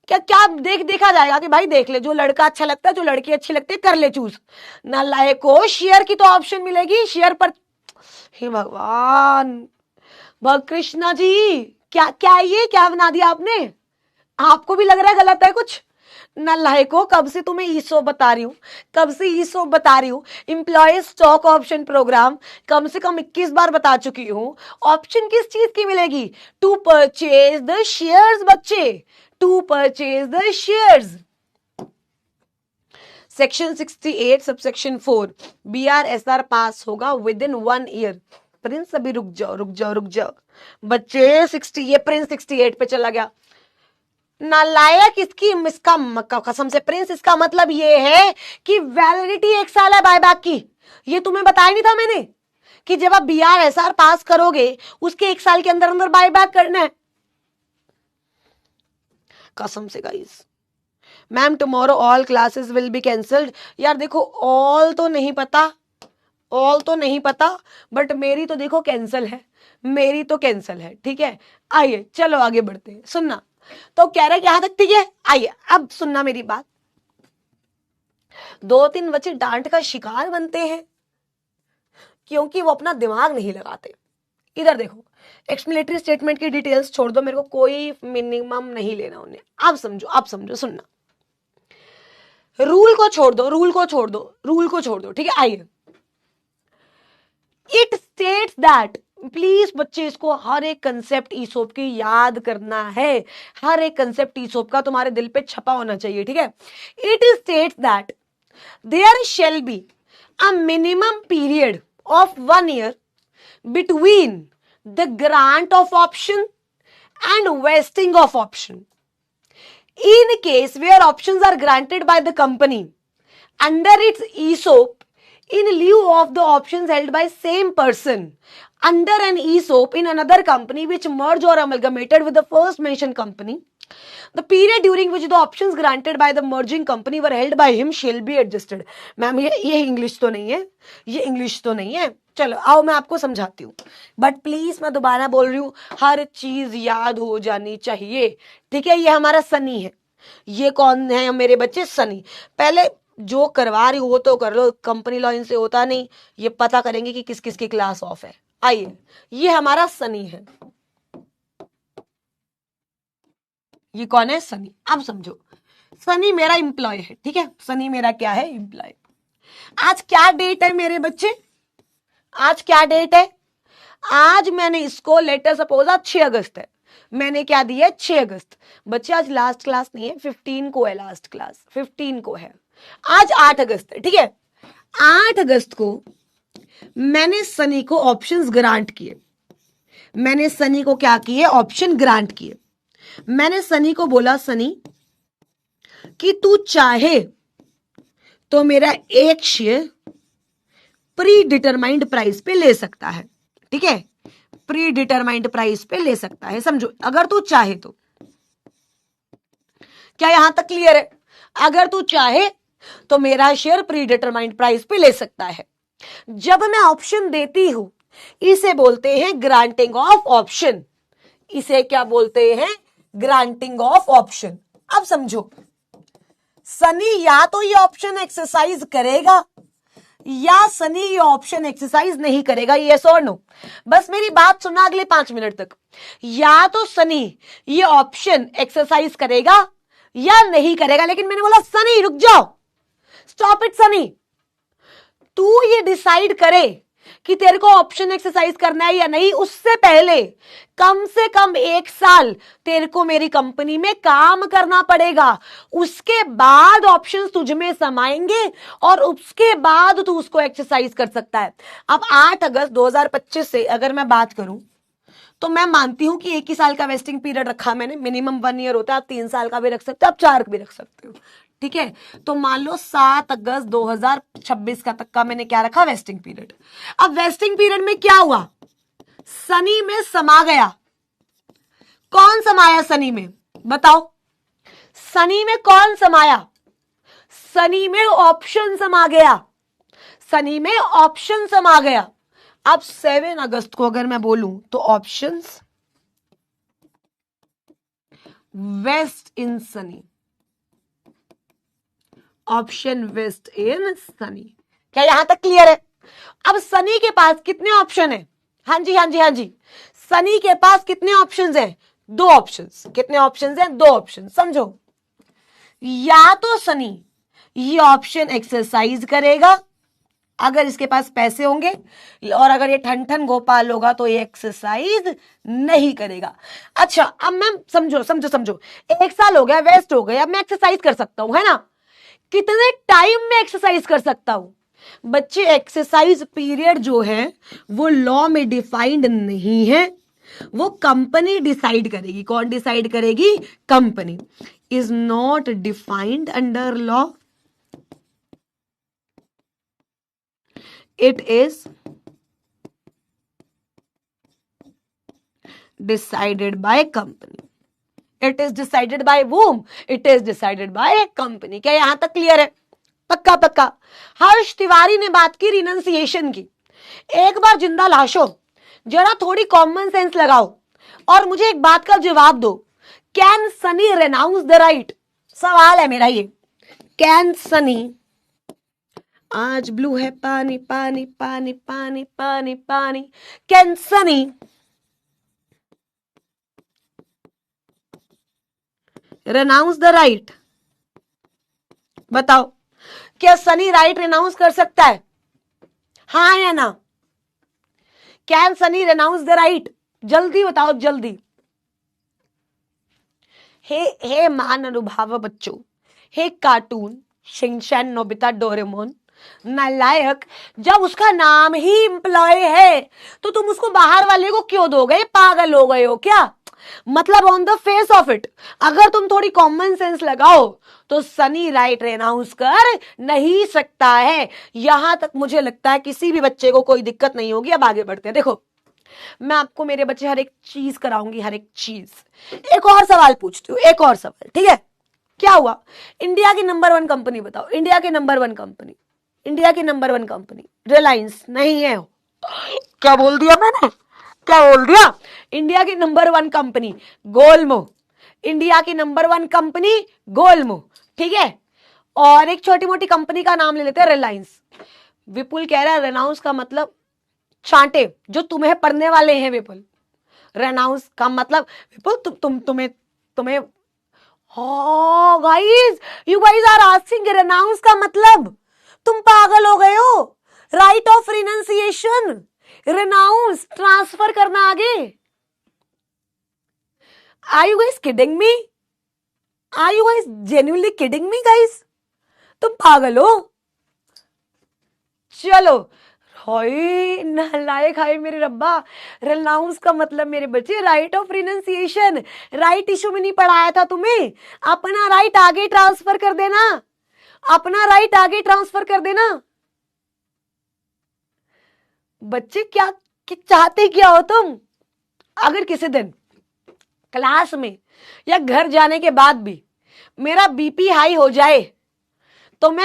क्या देखा जाएगा कि भाई देख ले, जो लड़का अच्छा लगता है, जो लड़की अच्छी लगती है, कर ले चूज। नालायको शेयर की तो ऑप्शन मिलेगी, शेयर पर। हे भगवान, कृष्णा जी क्या बना दिया आपने? आपको भी लग रहा है गलत है कुछ? नालायको कब से तुम्हें ईसॉप बता रही हूं, इंप्लॉय स्टॉक ऑप्शन प्रोग्राम कम से कम 21 बार बता चुकी हूं। ऑप्शन किस चीज की मिलेगी? टू परचेज द शेयर्स बच्चे, to purchase the shares. Section 68 subsection 4 BRSR pass होगा विद इन 1 ईयर। प्रिंस अभी रुक जाओ बच्चे। 60 ये प्रिंस 68 पे चला गया। नालायक इसका कसम से प्रिंस, इसका मतलब ये है कि वैलिडिटी 1 साल है बायबैक की। ये तुम्हें बताया नहीं था मैंने कि जब आप BRSR पास करोगे उसके 1 साल के अंदर अंदर बायबैक करना है। कसम से guys. Ma'am tomorrow all classes will be cancelled. यार देखो ऑल तो नहीं पता, बट मेरी तो देखो कैंसिल है, ठीक है। आइए चलो आगे बढ़ते हैं। सुनना तो कह रहे यहां तक ठीक है। आइए अब सुनना मेरी बात। 2-3 बच्चे डांट का शिकार बनते हैं क्योंकि वो अपना दिमाग नहीं लगाते। इधर देखो, एक्सप्लेनेटरी स्टेटमेंट की डिटेल्स छोड़ दो, मेरे को कोई मिनिमम नहीं लेना उन्हें। आप समझो सुनना। रूल को छोड़ दो, ठीक है। आइए, इट स्टेट्स दैट, प्लीज बच्चे इसको हर एक कंसेप्ट ईसॉप की याद करना है। हर एक कंसेप्ट ईसॉप का तुम्हारे दिल पे छपा होना चाहिए, ठीक है। It states that there shall be a minimum period of 1 year between the grant of option and vesting of option in case where options are granted by the company under its ESOP in lieu of the options held by same person under an ESOP in another company which merged or amalgamated with the first mentioned company, the period during which the options granted by the merging company were held by him shall be adjusted. Ma'am ये English तो नहीं है, ये English तो नहीं है. चलो आओ मैं आपको समझाती हूँ, बट प्लीज मैं दोबारा बोल रही हूँ, हर चीज याद हो जानी चाहिए. ठीक है, ये हमारा सनी है. ये कौन है मेरे बच्चे? सनी. पहले जो करवा रही हो तो कर लो, कंपनी लॉ इनसे होता नहीं. ये पता करेंगे कि किस किस की क्लास ऑफ है. आइए, ये हमारा सनी है. ये कौन है? सनी. अब समझो, सनी मेरा एम्प्लॉय है. ठीक है, सनी मेरा क्या है? एम्प्लॉय. आज क्या डेट है मेरे बच्चे? आज क्या डेट है? आज मैंने इसको लेटर सपोज आज 6 अगस्त है, मैंने क्या दिया? 6 अगस्त. बच्चे आज लास्ट क्लास नहीं है, 15 को है लास्ट क्लास, 15 को है. आज 8 अगस्त है. ठीक है, 8 अगस्त को मैंने सनी को ऑप्शंस ग्रांट किए. मैंने सनी को क्या किए? ऑप्शन ग्रांट किए. मैंने सनी को बोला, सनी कि तू चाहे तो मेरा एक शेयर प्री डिटरमाइंड प्राइस पे ले सकता है. ठीक है, प्री डिटरमाइंड प्राइस पे ले सकता है. समझो, अगर तू चाहे तो. क्या यहां तक क्लियर है? अगर तू चाहे तो मेरा शेयर प्री डिटरमाइंड प्राइस पे ले सकता है. जब मैं ऑप्शन देती हूं, इसे बोलते हैं ग्रांटिंग ऑफ ऑप्शन. इसे क्या बोलते हैं? Granting of option. अब समझो, सनी या तो ये ऑप्शन एक्सरसाइज करेगा या सनी ये ऑप्शन एक्सरसाइज नहीं करेगा. यस और नो? बस मेरी बात सुनना अगले 5 मिनट तक. या तो सनी ये ऑप्शन एक्सरसाइज करेगा या नहीं करेगा. लेकिन मैंने बोला, सनी रुक जाओ, स्टॉप इट सनी. तू ये डिसाइड करे कि तेरे को ऑप्शन एक्सरसाइज करना है या नहीं, उससे पहले कम से कम 1 साल तेरे को मेरी कंपनी में काम करना पड़ेगा. उसके बाद ऑप्शंस तुझ में समाएंगे और उसके बाद तू उसको एक्सरसाइज कर सकता है. अब 8 अगस्त 2025 से अगर मैं बात करूं तो मैं मानती हूं कि 1 ही साल का वेस्टिंग पीरियड रखा मैंने. मिनिमम 1 ईयर होता है. आप 3 साल का भी रख सकते हो, आप 4 का भी रख सकते हो. ठीक है, तो मान लो 7 अगस्त 2026 का तक का मैंने क्या रखा? Vesting period. अब वेस्टिंग पीरियड में क्या हुआ? सनी में समा गया. कौन समाया सनी में? बताओ, सनी में कौन समाया? सनी में ऑप्शन समा गया. सनी में ऑप्शन समा गया. अब 7 अगस्त को अगर मैं बोलूं तो ऑप्शंस वेस्ट इन सनी. ऑप्शन वेस्ट इन सनी. क्या यहां तक क्लियर है? अब सनी के पास कितने ऑप्शन है? हाँ जी, हाँ जी, हाँ जी. सनी के पास कितने ऑप्शंस हैं? 2 ऑप्शंस. कितने ऑप्शंस हैं? 2 ऑप्शन. समझो, या तो सनी ये ऑप्शन एक्सरसाइज करेगा अगर इसके पास पैसे होंगे, और अगर ये ठन ठन गोपाल होगा तो ये एक्सरसाइज नहीं करेगा. अच्छा, अब मैम समझो समझो समझो, 1 साल हो गया, वेस्ट हो गया, अब मैं एक्सरसाइज कर सकता हूं, है ना? कितने टाइम में एक्सरसाइज कर सकता हूं? बच्चे, एक्सरसाइज पीरियड जो है वो लॉ में डिफाइंड नहीं है, वो कंपनी डिसाइड करेगी. कौन डिसाइड करेगी? Company. Is not defined under law, it is decided by company. It is decided by whom? It is decided by company. क्या यहां तक क्लियर है? पक्का पक्का. हर्ष तिवारी ने बात की रिनंसिएशन की. एक बार जिंदा लाशो, जरा थोड़ी कॉमन सेंस लगाओ और मुझे एक बात का जवाब दो. Can Sunny renounce the right? सवाल है मेरा ये. कैन सनी, आज ब्लू है पानी पानी पानी पानी पानी पानी, can Sunny renounce the right? बताओ, क्या सनी राइट रेनाउंस कर सकता है? हाँ या ना? Can Sunny renounce the right? जल्दी बताओ, जल्दी. हे मान अनुभाव बच्चों, hey cartoon Shinchan Nobita Doraemon नालायक, जब उसका नाम ही एम्प्लॉय है तो तुम उसको बाहर वाले को क्यों दोगे? पागल हो गए हो क्या? मतलब on the face of it अगर तुम थोड़ी कॉमन सेंस लगाओ तो सनी राइट रेनाउंस कर नहीं सकता है। यहां तक मुझे लगता है किसी भी बच्चे को कोई दिक्कत नहीं होगी। अब आगे बढ़ते हैं। देखो मैं आपको मेरे बच्चे हर एक चीज कराऊंगी, हर एक चीज। एक और सवाल पूछती हूँ, एक और सवाल, ठीक है। क्या हुआ? इंडिया की नंबर 1 कंपनी बताओ। इंडिया की नंबर 1 कंपनी, इंडिया की नंबर 1 कंपनी रिलायंस नहीं है। क्या बोल दिया मैंने? क्या बोल दिया? इंडिया की नंबर 1 कंपनी गोलमो, इंडिया की नंबर 1 कंपनी गोलमो, ठीक है। और एक छोटी मोटी कंपनी का नाम ले लेते हैं, रिलायंस। विपुल कह रहा है रेनाउंस का मतलब चांटे, जो तुम्हें पढ़ने वाले हैं विपुल। रेनाउंस का मतलब विपुल तुम्हें हो guys, you guys are asking renounce का मतलब। तुम पागल हो गए हो। Right of renunciation, renounce transfer करना आगे। Are you guys kidding me? Are you guys genuinely kidding me guys? तुम पागल हो। चलो हाय नालायक, हाय मेरे रब्बा। रेनाउंस का मतलब मेरे बच्चे right of renunciation. Right issue में नहीं पढ़ाया था तुम्हें? अपना राइट आगे ट्रांसफर कर देना, अपना राइट आगे ट्रांसफर कर देना। बच्चे क्या चाहते क्या हो तुम? अगर किसी दिन क्लास में या घर जाने के बाद भी मेरा बीपी हाई हो जाए तो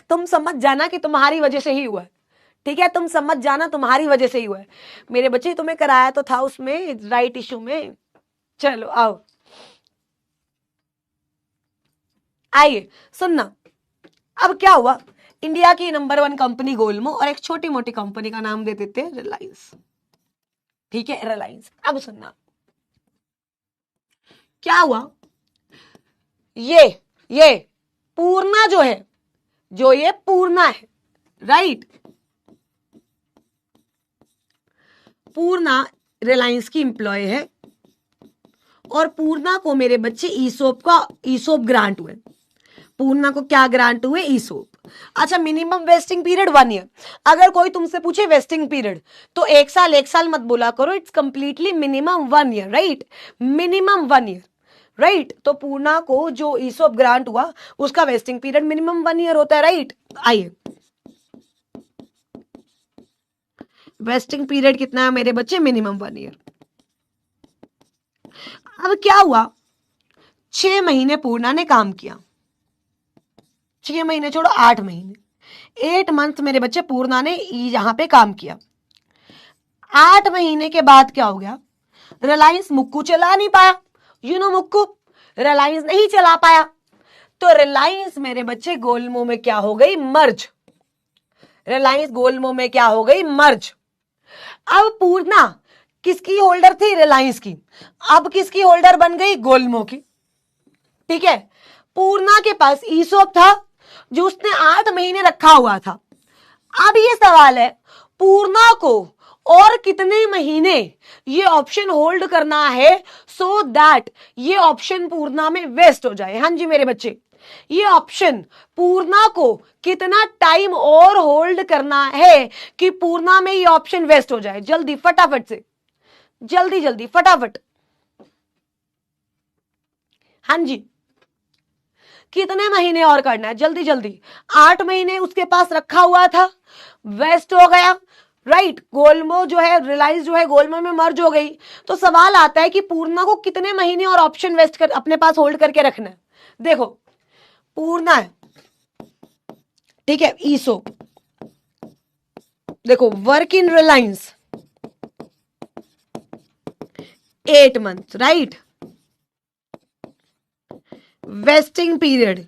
तुम समझ जाना कि तुम्हारी वजह से ही हुआ है, ठीक है। तुम समझ जाना तुम्हारी वजह से ही हुआ है। मेरे बच्चे तुम्हें कराया तो था उसमें राइट इशू में। चलो आओ, आइए सुनना। अब क्या हुआ? इंडिया की नंबर 1 कंपनी गोलमो और एक छोटी मोटी कंपनी का नाम दे देते हैं रिलायंस, ठीक है, रिलायंस। अब सुनना क्या हुआ। ये पूर्णा जो है, जो ये पूर्णा है, राइट, पूर्णा रिलायंस की एम्प्लॉय है और पूर्णा को मेरे बच्चे ईसोप ग्रांट हुए। पूर्णा को क्या ग्रांट हुए? ईसोप। अच्छा, मिनिमम वेस्टिंग पीरियड 1 ईयर। अगर कोई तुमसे पूछे वेस्टिंग पीरियड तो 1 साल मत बोला करो, it's completely minimum 1 year, right, minimum 1 year, right. तो पूर्णा को जो ईसोप ग्रांट हुआ उसका वेस्टिंग पीरियड मिनिमम 1 ईयर होता है, राइट। आइए, वेस्टिंग पीरियड कितना है मेरे बच्चे? Minimum 1 year. अब क्या हुआ? 6 महीने पूर्णा ने काम किया, 6 महीने छोड़ो 8 महीने, 8 मंथ मेरे बच्चे पूर्णा ने यहां पे काम किया। 8 महीने के बाद क्या हो गया? रिलायंस मुक्कू चला नहीं पाया, मुक्कू रिलायंस नहीं चला पाया, तो रिलायंस मेरे बच्चे गोलमो में क्या हो गई? मर्ज। रिलायंस गोलमो में क्या हो गई? मर्ज। अब पूर्णा किसकी होल्डर थी? रिलायंस की। अब किसकी होल्डर बन गई? गोलमो की, ठीक है। पूर्णा के पास ईसोप था जो उसने 8 महीने रखा हुआ था। अब ये सवाल है, पूर्णा को और कितने महीने ये ऑप्शन होल्ड करना है सो दैट ये ऑप्शन पूर्णा में वेस्ट हो जाए। हाँ जी मेरे बच्चे, ये ऑप्शन पूर्णा को कितना टाइम और होल्ड करना है कि पूर्णा में ये ऑप्शन वेस्ट हो जाए? जल्दी फटाफट से, जल्दी जल्दी फटाफट। हाँ जी, कितने महीने और करना है? जल्दी जल्दी। 8 महीने उसके पास रखा हुआ था, वेस्ट हो गया, राइट। गोलमो जो है, रिलायंस जो है गोलमो में मर्ज हो गई। तो सवाल आता है कि पूर्णा को कितने महीने और ऑप्शन वेस्ट कर अपने पास होल्ड करके रखना है। देखो पूर्णा है, ठीक है, ईसोप। देखो work in Reliance 8 month, right. Vesting period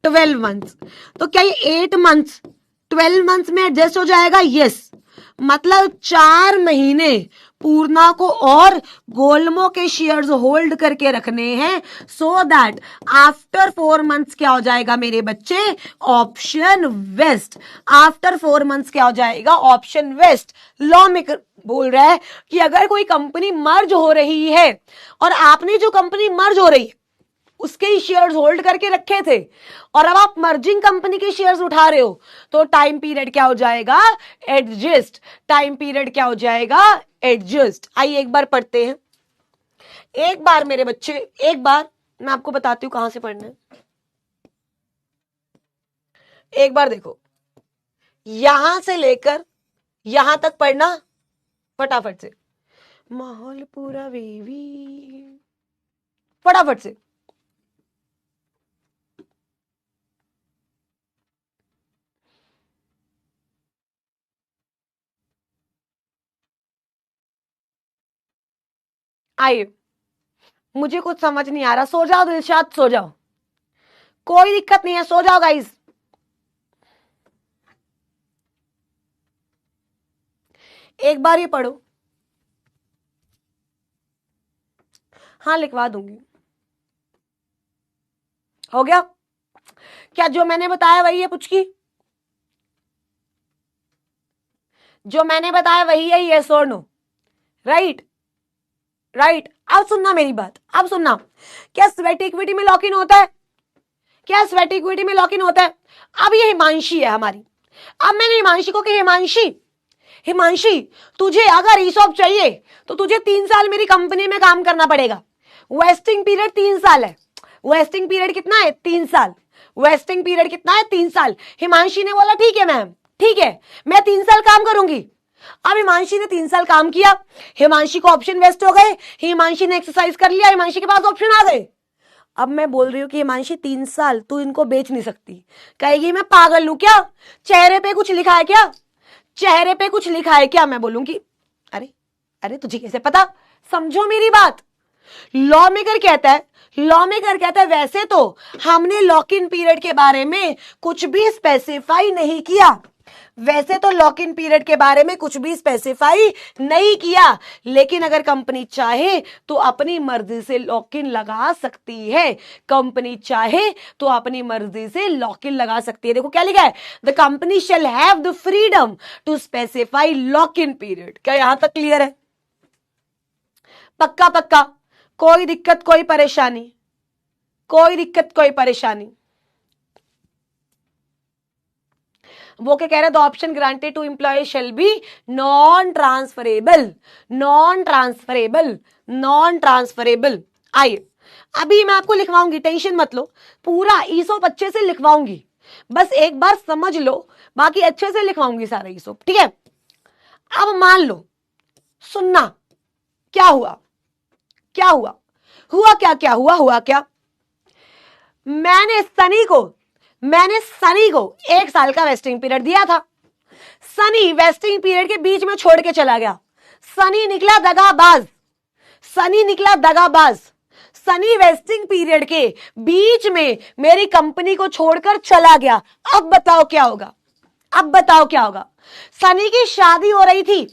12 months. तो क्या ये 8 मंथ्स 12 मंथ्स में एडजस्ट हो जाएगा? यस। मतलब 4 महीने पूर्णा को और गोलमो के शेयर्स होल्ड करके रखने हैं सो दैट आफ्टर 4 मंथ्स क्या हो जाएगा मेरे बच्चे? Option waste. आफ्टर 4 मंथ्स क्या हो जाएगा? Option waste. लॉ में बोल रहा है कि अगर कोई कंपनी मर्ज हो रही है और आपने जो कंपनी मर्ज हो रही है उसके ही शेयर्स होल्ड करके रखे थे और अब आप मर्जिंग कंपनी के शेयर्स उठा रहे हो तो टाइम पीरियड क्या हो जाएगा? एडजस्ट। टाइम पीरियड क्या हो जाएगा? एडजस्ट। आइए एक बार पढ़ते हैं, एक बार मेरे बच्चे, एक बार मैं आपको बताती हूं कहां से पढ़ना है। एक बार देखो, यहां से लेकर यहां तक पढ़ना फटाफट से। माहौल पूरा वेवी, फटाफट से। आइए, मुझे कुछ समझ नहीं आ रहा, सो जाओ दिलशाद, सो जाओ, कोई दिक्कत नहीं है, सो जाओ गाइस। एक बार ये पढ़ो। हाँ, लिखवा दूंगी। हो गया? क्या जो मैंने बताया वही है पुचकी? जो मैंने बताया वही है, यस और नो? Right, right. अब सुनना मेरी बात, अब सुनना। क्या स्वेट इक्विटी में लॉक इन होता है? क्या स्वेट इक्विटी में लॉक इन होता है? अब ये हिमांशी है हमारी। अब मैंने हिमांशी को कहा, हिमांशी, हिमांशी, तुझे अगर ईसॉप चाहिए तो तुझे 3 साल मेरी कंपनी में काम करना पड़ेगा। वेस्टिंग पीरियड 3 साल है। वेस्टिंग पीरियड कितना है? 3 साल। वेस्टिंग पीरियड कितना है? 3 साल। हिमांशी ने बोला ठीक है मैम, ठीक है, मैं 3 साल काम करूंगी। अब हिमांशी ने 3 साल काम किया, हिमांशी को ऑप्शन वेस्ट हो गए, हिमांशी ने एक्सरसाइज कर लिया, हिमांशी के पास ऑप्शन आ गए। अब मैं बोल रही हूं कि हिमांशी 3 साल तू इनको बेच नहीं सकती। कहेगी मैं पागल हूं क्या? चेहरे पे कुछ लिखा है क्या? चेहरे पे कुछ लिखा है क्या? मैं बोलूंगी अरे, अरे तुझे कैसे पता? समझो मेरी बात। लॉ मेकर कहता है, लॉ मेकर कहता है वैसे तो हमने लॉक इन पीरियड के बारे में कुछ भी स्पेसिफाई नहीं किया, वैसे तो लॉक इन पीरियड के बारे में कुछ भी स्पेसिफाई नहीं किया, लेकिन अगर कंपनी चाहे तो अपनी मर्जी से लॉक इन लगा सकती है। कंपनी चाहे तो अपनी मर्जी से लॉक इन लगा सकती है। देखो क्या लिखा है, the company shall have the freedom to specify lock in period. क्या यहां तक क्लियर है? पक्का पक्का, कोई दिक्कत कोई परेशानी, कोई दिक्कत कोई परेशानी? वो क्या कह रहे हैं, the option granted to employee shall be non transferable, non transferable, non transferable. आइए, अभी मैं आपको लिखवाऊंगी, टेंशन मत लो, पूरा ईसोप अच्छे से लिखवाऊंगी, बस एक बार समझ लो, बाकी अच्छे से लिखवाऊंगी सारा ईसोप, ठीक है? अब मान लो, सुनना, क्या हुआ, क्या हुआ, हुआ क्या, क्या हुआ, हुआ क्या? मैंने सनी को 1 साल का वेस्टिंग पीरियड दिया था। सनी वेस्टिंग पीरियड के बीच में छोड़ के चला गया। सनी निकला दगाबाज, सनी निकला दगाबाज। सनी वेस्टिंग पीरियड के बीच में मेरी कंपनी को छोड़कर चला गया। अब बताओ क्या होगा? अब बताओ क्या होगा? सनी की शादी हो रही थी,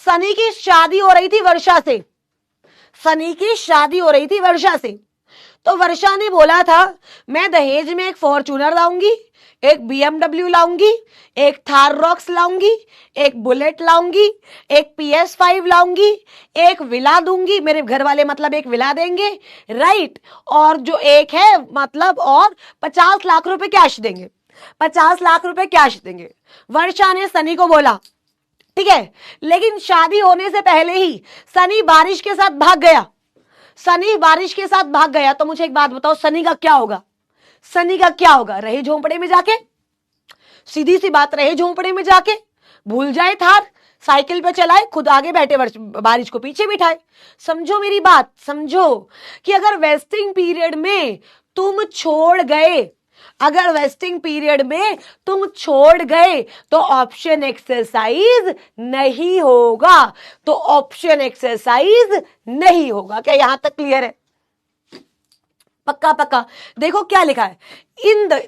सनी की शादी हो रही थी वर्षा से, सनी की शादी हो रही थी वर्षा से। तो वर्षा ने बोला था मैं दहेज में एक फॉर्च्यूनर लाऊंगी, एक BMW लाऊंगी, एक थार रॉक्स लाऊंगी, एक बुलेट लाऊंगी, एक PS5 लाऊंगी, एक विला दूंगी, मेरे घर वाले मतलब एक विला देंगे, राइट, और जो एक है मतलब और 50 लाख रुपए कैश देंगे, 50 लाख रुपए कैश देंगे। वर्षा ने सनी को बोला, ठीक है, लेकिन शादी होने से पहले ही सनी बारिश के साथ भाग गया, सनी बारिश के साथ भाग गया। तो मुझे एक बात बताओ, सनी का क्या होगा? सनी का क्या होगा? रहे झोंपड़े में जाके, सीधी सी बात, रहे झोंपड़े में जाके, भूल जाए थार, साइकिल पे चलाए, खुद आगे बैठे, बारिश को पीछे बिठाए। समझो मेरी बात, समझो कि अगर वेस्टिंग पीरियड में तुम छोड़ गए, अगर वेस्टिंग पीरियड में तुम छोड़ गए तो ऑप्शन एक्सरसाइज नहीं होगा, तो ऑप्शन एक्सरसाइज नहीं होगा। क्या यहां तक क्लियर है? पक्का पक्का। देखो क्या लिखा है,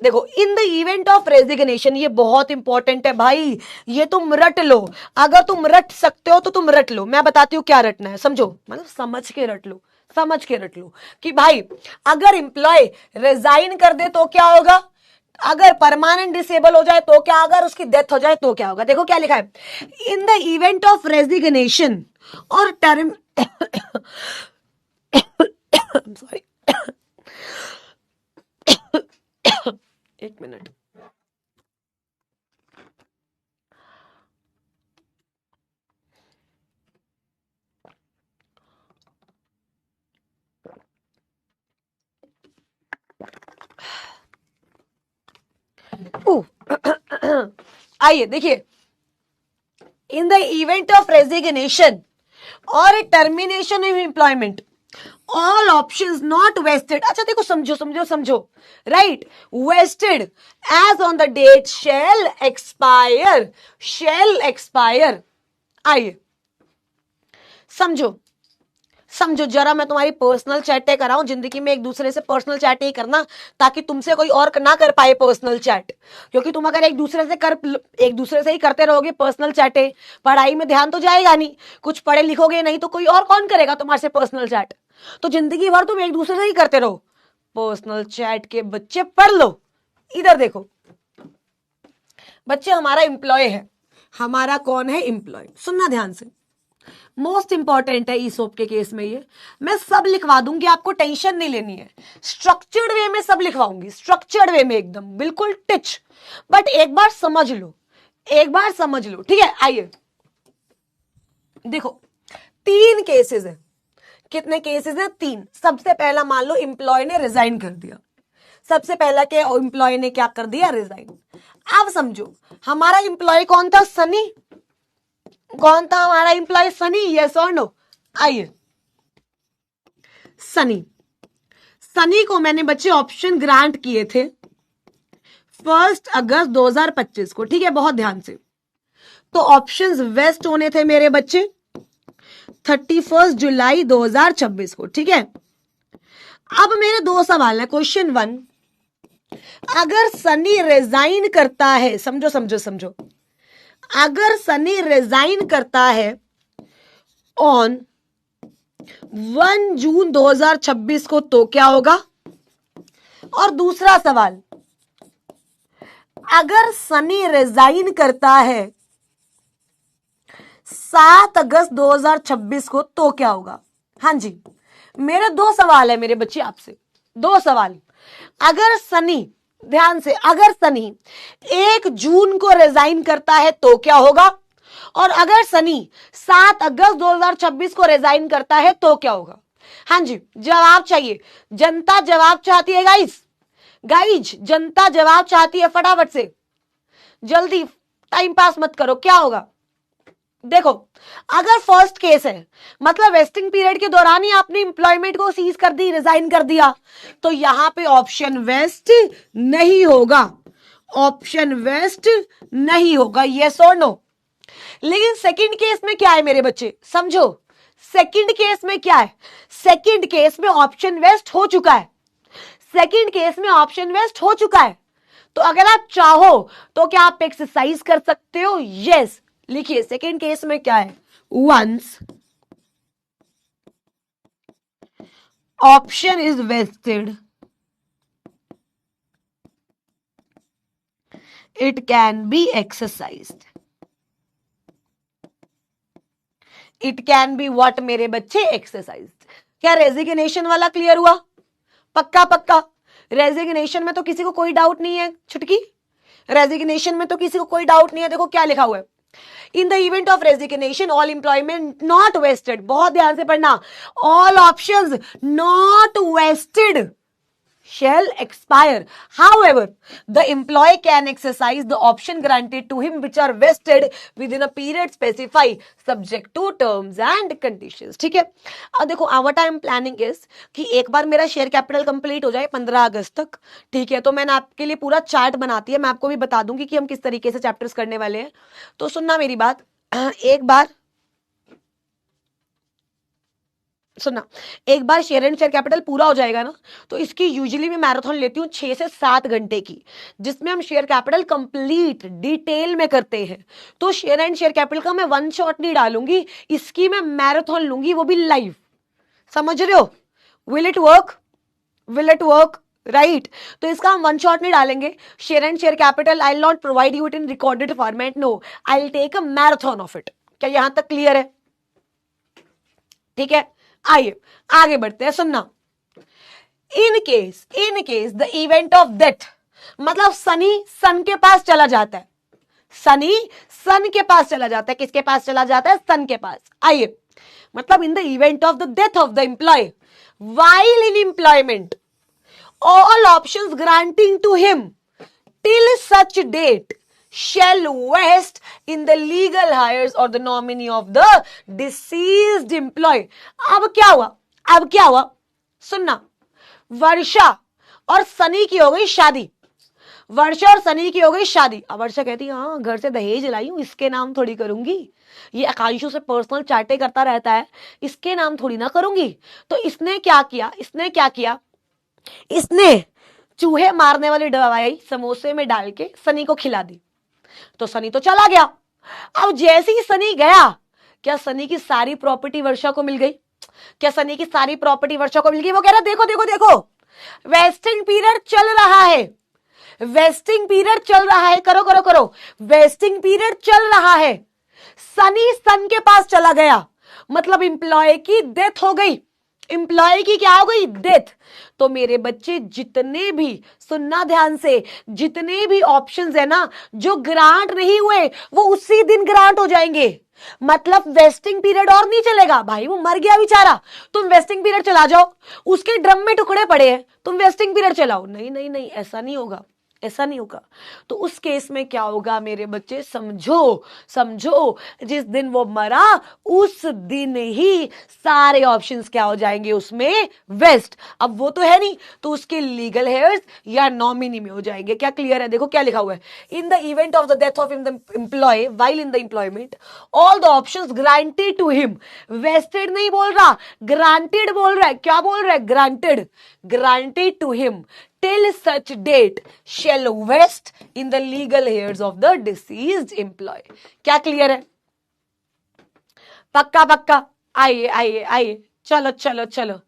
देखो इन द इवेंट ऑफ रेजिग्नेशन, ये बहुत इंपॉर्टेंट है भाई, ये तुम रट लो, अगर तुम रट सकते हो तो तुम रट लो। मैं बताती हूं क्या रटना है, समझो, मतलब समझ के रट लो, समझ के रट लो कि भाई अगर एम्प्लॉय रिजाइन कर दे तो क्या होगा, अगर परमानेंट डिसेबल हो जाए तो क्या, अगर उसकी डेथ हो जाए तो क्या होगा। देखो क्या लिखा है, in the event of resignation or term sorry एक मिनट, आइए देखिए, in the event of resignation or termination of employment all options not vested, अच्छा देखो समझो समझो समझो, right, vested as on the date shall expire. आइए समझो समझो जरा, मैं तुम्हारी पर्सनल चैटें कराऊं, जिंदगी में एक दूसरे से पर्सनल चैट ही करना, ताकि तुमसे कोई और ना कर पाए पर्सनल चैट, क्योंकि तुम अगर एक दूसरे से ही करते रहोगे पर्सनल चैटें, पढ़ाई में ध्यान तो जाएगा नहीं, कुछ पढ़े लिखोगे नहीं तो कोई और कौन करेगा तुम्हारे से पर्सनल चैट, तो जिंदगी भर तुम एक दूसरे से ही करते रहो पर्सनल चैट। के बच्चे पढ़ लो, इधर देखो बच्चे, हमारा एम्प्लॉय है, हमारा कौन है, एम्प्लॉय, सुनना ध्यान से, मोस्ट इंपॉर्टेंट है ईसोप के केस में ये, मैं सब लिखवा दूंगी, आपको टेंशन नहीं लेनी है, स्ट्रक्चर्ड वे में सब लिखवाऊंगी, स्ट्रक्चर्ड वे में एकदम बिल्कुल टिच, बट एक बार समझ लो, एक बार समझ लो, ठीक है। आइए देखो, 3 केसेस है, कितने केसेस हैं, 3। सबसे पहला मान लो एम्प्लॉय ने रिजाइन कर दिया, सबसे पहला क्या, एम्प्लॉय ने क्या कर दिया, रिजाइन। अब समझो हमारा एम्प्लॉय कौन था, सनी, कौन था हमारा एम्प्लॉय, सनी, यस और नो। आइए सनी, सनी को मैंने बच्चे ऑप्शन ग्रांट किए थे 1 अगस्त 2025 को, ठीक है, बहुत ध्यान से, तो ऑप्शंस वेस्ट होने थे मेरे बच्चे 31 जुलाई 2026 को, ठीक है। अब मेरे 2 सवाल है, क्वेश्चन 1, अगर सनी रिजाइन करता है, समझो समझो समझो, अगर सनी रिजाइन करता है ऑन 1 जून 2026 को तो क्या होगा, और दूसरा सवाल, अगर सनी रिजाइन करता है 7 अगस्त 2026 को तो क्या होगा। हाँ जी, मेरे 2 सवाल है मेरे बच्चे आपसे, 2 सवाल। अगर सनी, ध्यान से, अगर सनी 1 जून को रिजाइन करता है तो क्या होगा, और अगर सनी 7 अगस्त 2026 को रिजाइन करता है तो क्या होगा। हाँ जी, जवाब चाहिए, जनता जवाब चाहती है गाइस, गाइज जनता जवाब चाहती है, फटाफट से, जल्दी, टाइम पास मत करो, क्या होगा। देखो, अगर फर्स्ट केस है, मतलब वेस्टिंग पीरियड के दौरान ही आपने एम्प्लॉयमेंट को सीज कर दी, रिजाइन कर दिया, तो यहां पे ऑप्शन वेस्ट नहीं होगा, ऑप्शन वेस्ट नहीं होगा, यस और नो। लेकिन सेकंड केस में क्या है मेरे बच्चे, समझो, सेकंड केस में क्या है, सेकंड केस में ऑप्शन वेस्ट हो चुका है, सेकंड केस में ऑप्शन वेस्ट हो चुका है, तो अगर आप चाहो तो क्या आप एक्सरसाइज कर सकते हो, यस। लिखिए सेकंड केस में क्या है, once option is vested it can be exercised, it can be what मेरे बच्चे, एक्सरसाइज्ड। क्या रेजिग्नेशन वाला क्लियर हुआ, पक्का पक्का, रेजिग्नेशन में तो किसी को कोई डाउट नहीं है, छुटकी, रेजिग्नेशन में तो किसी को कोई डाउट नहीं है। देखो क्या लिखा हुआ है, in the event of resignation all employment not vested, बहुत ध्यान से पढ़ना, all options not vested shall expire. However, the employee can exercise the option granted to him which are vested within a period specified subject to terms and conditions. ठीक है, अब देखो what I am planning is कि एक बार मेरा share capital complete हो जाए 15 अगस्त तक, ठीक है, तो मैंने आपके लिए पूरा चार्ट बनाती है, मैं आपको भी बता दूंगी कि हम किस तरीके से चैप्टर्स करने वाले हैं। तो सुनना मेरी बात, एक बार सुनना, एक बार शेयर एंड शेयर कैपिटल पूरा हो जाएगा ना, तो इसकी यूजुअली मैं मैराथन लेती हूँ 6 से 7 घंटे की, जिसमें हम शेयर कैपिटल कंप्लीट डिटेल में करते हैं। तो शेयर एंड शेयर कैपिटल का मैं वन शॉट नहीं डालूंगी, इसकी मैं मैराथन लूंगी, वो भी लाइव, समझ रहे हो, will it work, will it work, right. तो इसका हम वन शॉट नहीं डालेंगे, share and share capital I will not provide you it in recorded format, no, I will take a marathon of it. क्या यहां तक क्लियर है, ठीक है। आइए आगे बढ़ते हैं, सुनना, in case the event of death, मतलब सनी सन के पास चला जाता है, सनी सन के पास चला जाता है, किसके पास चला जाता है, सन के पास। आइए, मतलब in the event of the death of the employee while in employment all options granting to him till such date shall vest in the legal heirs or the nominee of the deceased employee. अब क्या हुआ, अब क्या हुआ, सुनना, वर्षा और सनी की हो गई शादी, वर्षा और सनी की हो गई शादी। अब वर्षा कहती है हाँ घर से दहेज लाई हूं, इसके नाम थोड़ी करूंगी, ये आकांशु से पर्सनल चाटे करता रहता है, इसके नाम थोड़ी ना करूंगी। तो इसने क्या किया, इसने क्या किया, इसने चूहे मारने वाली दवाई समोसे में डाल के सनी को खिला दी। तो सनी तो चला गया। अब जैसे ही सनी गया, क्या सनी की सारी प्रॉपर्टी वर्षा को मिल गई, क्या सनी की सारी प्रॉपर्टी वर्षा को मिल गई? वो कह रहा देखो देखो देखो, वेस्टिंग पीरियड चल रहा है, वेस्टिंग पीरियड चल रहा है, करो करो करो, वेस्टिंग पीरियड चल रहा है। सनी सन के पास चला गया, मतलब इंप्लॉय की डेथ हो गई, इंप्लॉय की क्या हो गई, डेथ। तो मेरे बच्चे जितने भी, सुनना ध्यान से, जितने भी ऑप्शंस है ना जो ग्रांट नहीं हुए वो उसी दिन ग्रांट हो जाएंगे। मतलब वेस्टिंग पीरियड और नहीं चलेगा भाई, वो मर गया बेचारा, तुम वेस्टिंग पीरियड चला जाओ, उसके ड्रम में टुकड़े पड़े हैं, तुम वेस्टिंग पीरियड चलाओ। नहीं नहीं नहीं, ऐसा नहीं होगा, ऐसा नहीं होगा। तो उस केस में क्या होगा मेरे बच्चे, समझो समझो, जिस दिन वो मरा उस दिन ही सारे ऑप्शंस क्या हो जाएंगे उसमें, वेस्ट। अब वो तो है नहीं, तो उसके लीगल हेयर्स या नॉमिनी में हो जाएंगे। क्या क्लियर है? देखो क्या लिखा हुआ है, in the event of the death of in the employee while in the employment all the options granted to him, vested नहीं बोल रहा, ग्रांटेड बोल रहा है। क्या बोल रहा है? Granted, granted to him till such date shall vest in the legal heirs of the deceased employee। क्या क्लियर है? पक्का पक्का, आइए आइए आइए, चलो चलो चलो।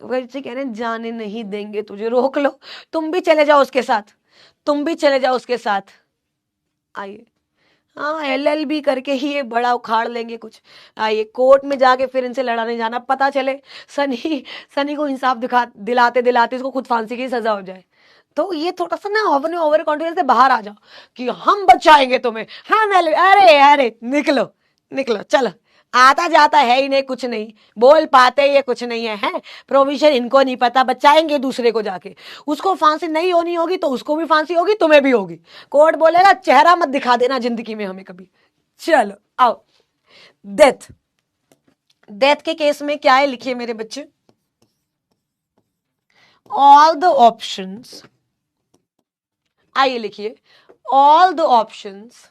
वैसे कह रहे हैं जाने नहीं देंगे तुझे, रोक लो, तुम भी चले जाओ उसके साथ, तुम भी चले जाओ उसके साथ, आइए। हाँ LLB करके ही ये बड़ा उखाड़ लेंगे कुछ, आइए कोर्ट में जाके फिर इनसे लड़ाने जाना, पता चले सनी को इंसाफ दिलाते दिलाते इसको खुद फांसी की सजा हो जाए। तो ये थोड़ा सा ना ओवर कॉन्फिडेंस से बाहर आ जाओ कि हम बचाएंगे तुम्हें, हाँ मैं, अरे अरे निकलो निकलो, चलो, आता जाता है इन्हें कुछ नहीं, बोल पाते ये कुछ नहीं है, हैं प्रोविजन इनको नहीं पता, बचाएंगे दूसरे को जाके। उसको फांसी नहीं होनी होगी तो उसको भी फांसी होगी, तुम्हें भी होगी। कोर्ट बोलेगा चेहरा मत दिखा देना जिंदगी में हमें कभी। चलो आओ, डेथ, डेथ के केस में क्या है लिखिए मेरे बच्चे, ऑल द ऑप्शंस, आइए लिखिए, all the options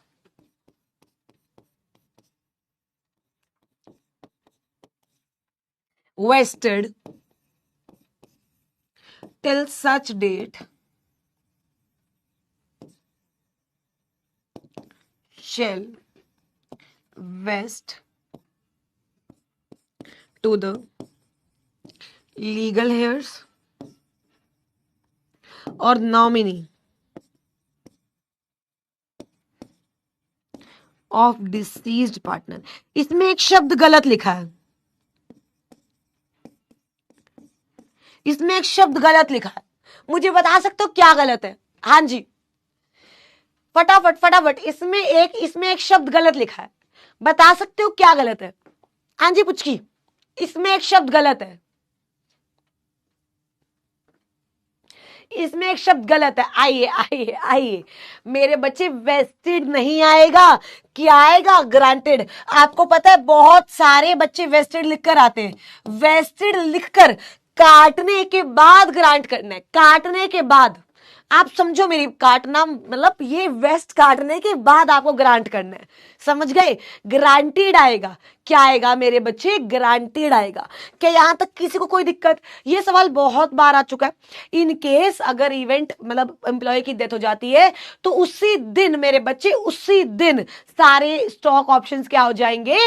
vested till such date shall vest to the legal heirs or nominee of deceased partner। इसमें एक शब्द गलत लिखा है, इसमें एक शब्द गलत लिखा है, मुझे बता सकते हो क्या गलत है? हाँ जी फटाफट फटाफट, इसमें एक शब्द गलत लिखा है, बता सकते हो क्या गलत है? हाँ जी पुचकी, इसमें एक शब्द गलत है, इसमें एक शब्द गलत है। आइए आइए आइए मेरे बच्चे, वेस्टेड नहीं आएगा, क्या आएगा? ग्रांटेड। आपको पता है बहुत सारे बच्चे वेस्टेड लिखकर आते हैं, वेस्टेड लिखकर काटने के बाद ग्रांट करना है, काटने के बाद, आप समझो मेरी, काटना मतलब ये वेस्ट काटने के बाद आपको ग्रांट करना है, समझ गए? ग्रांटेड आएगा, क्या आएगा मेरे बच्चे? ग्रांटेड आएगा। क्या यहां तक किसी को कोई दिक्कत? ये सवाल बहुत बार आ चुका है। इन केस अगर इवेंट मतलब एम्प्लॉय की डेथ हो जाती है तो उसी दिन मेरे बच्चे, उसी दिन सारे स्टॉक ऑप्शंस क्या हो जाएंगे?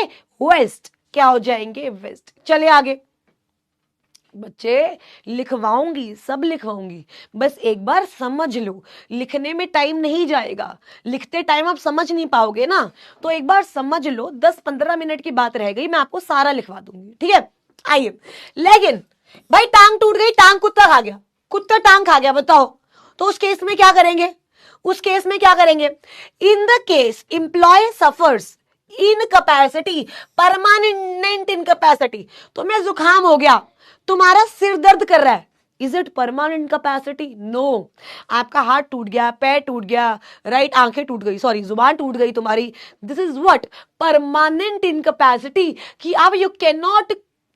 वेस्ट, क्या हो जाएंगे? वेस्ट। चले आगे बच्चे, लिखवाऊंगी, सब लिखवाऊंगी, बस एक बार समझ लो, लिखने में टाइम नहीं जाएगा, लिखते टाइम आप समझ नहीं पाओगे ना, तो एक बार समझ लो, 10-15 मिनट की बात रह गई, मैं आपको सारा लिखवा दूंगी, ठीक है? आइए, लेकिन भाई टांग टूट गई, टांग कुत्ता खा गया, कुत्ता टांग खा गया, बताओ तो उस केस में क्या करेंगे? उस केस में क्या करेंगे? In the case employee suffers incapacity, permanent incapacity, तुम्हें जुकाम हो गया, तुम्हारा सिर दर्द कर रहा है, is it permanent incapacity? No. आपका हाथ टूट गया, पैर टूट गया, राइट, आंखें टूट गई, सॉरी जुबान टूट गई तुम्हारी, this is what? Permanent incapacity, कि अब you can not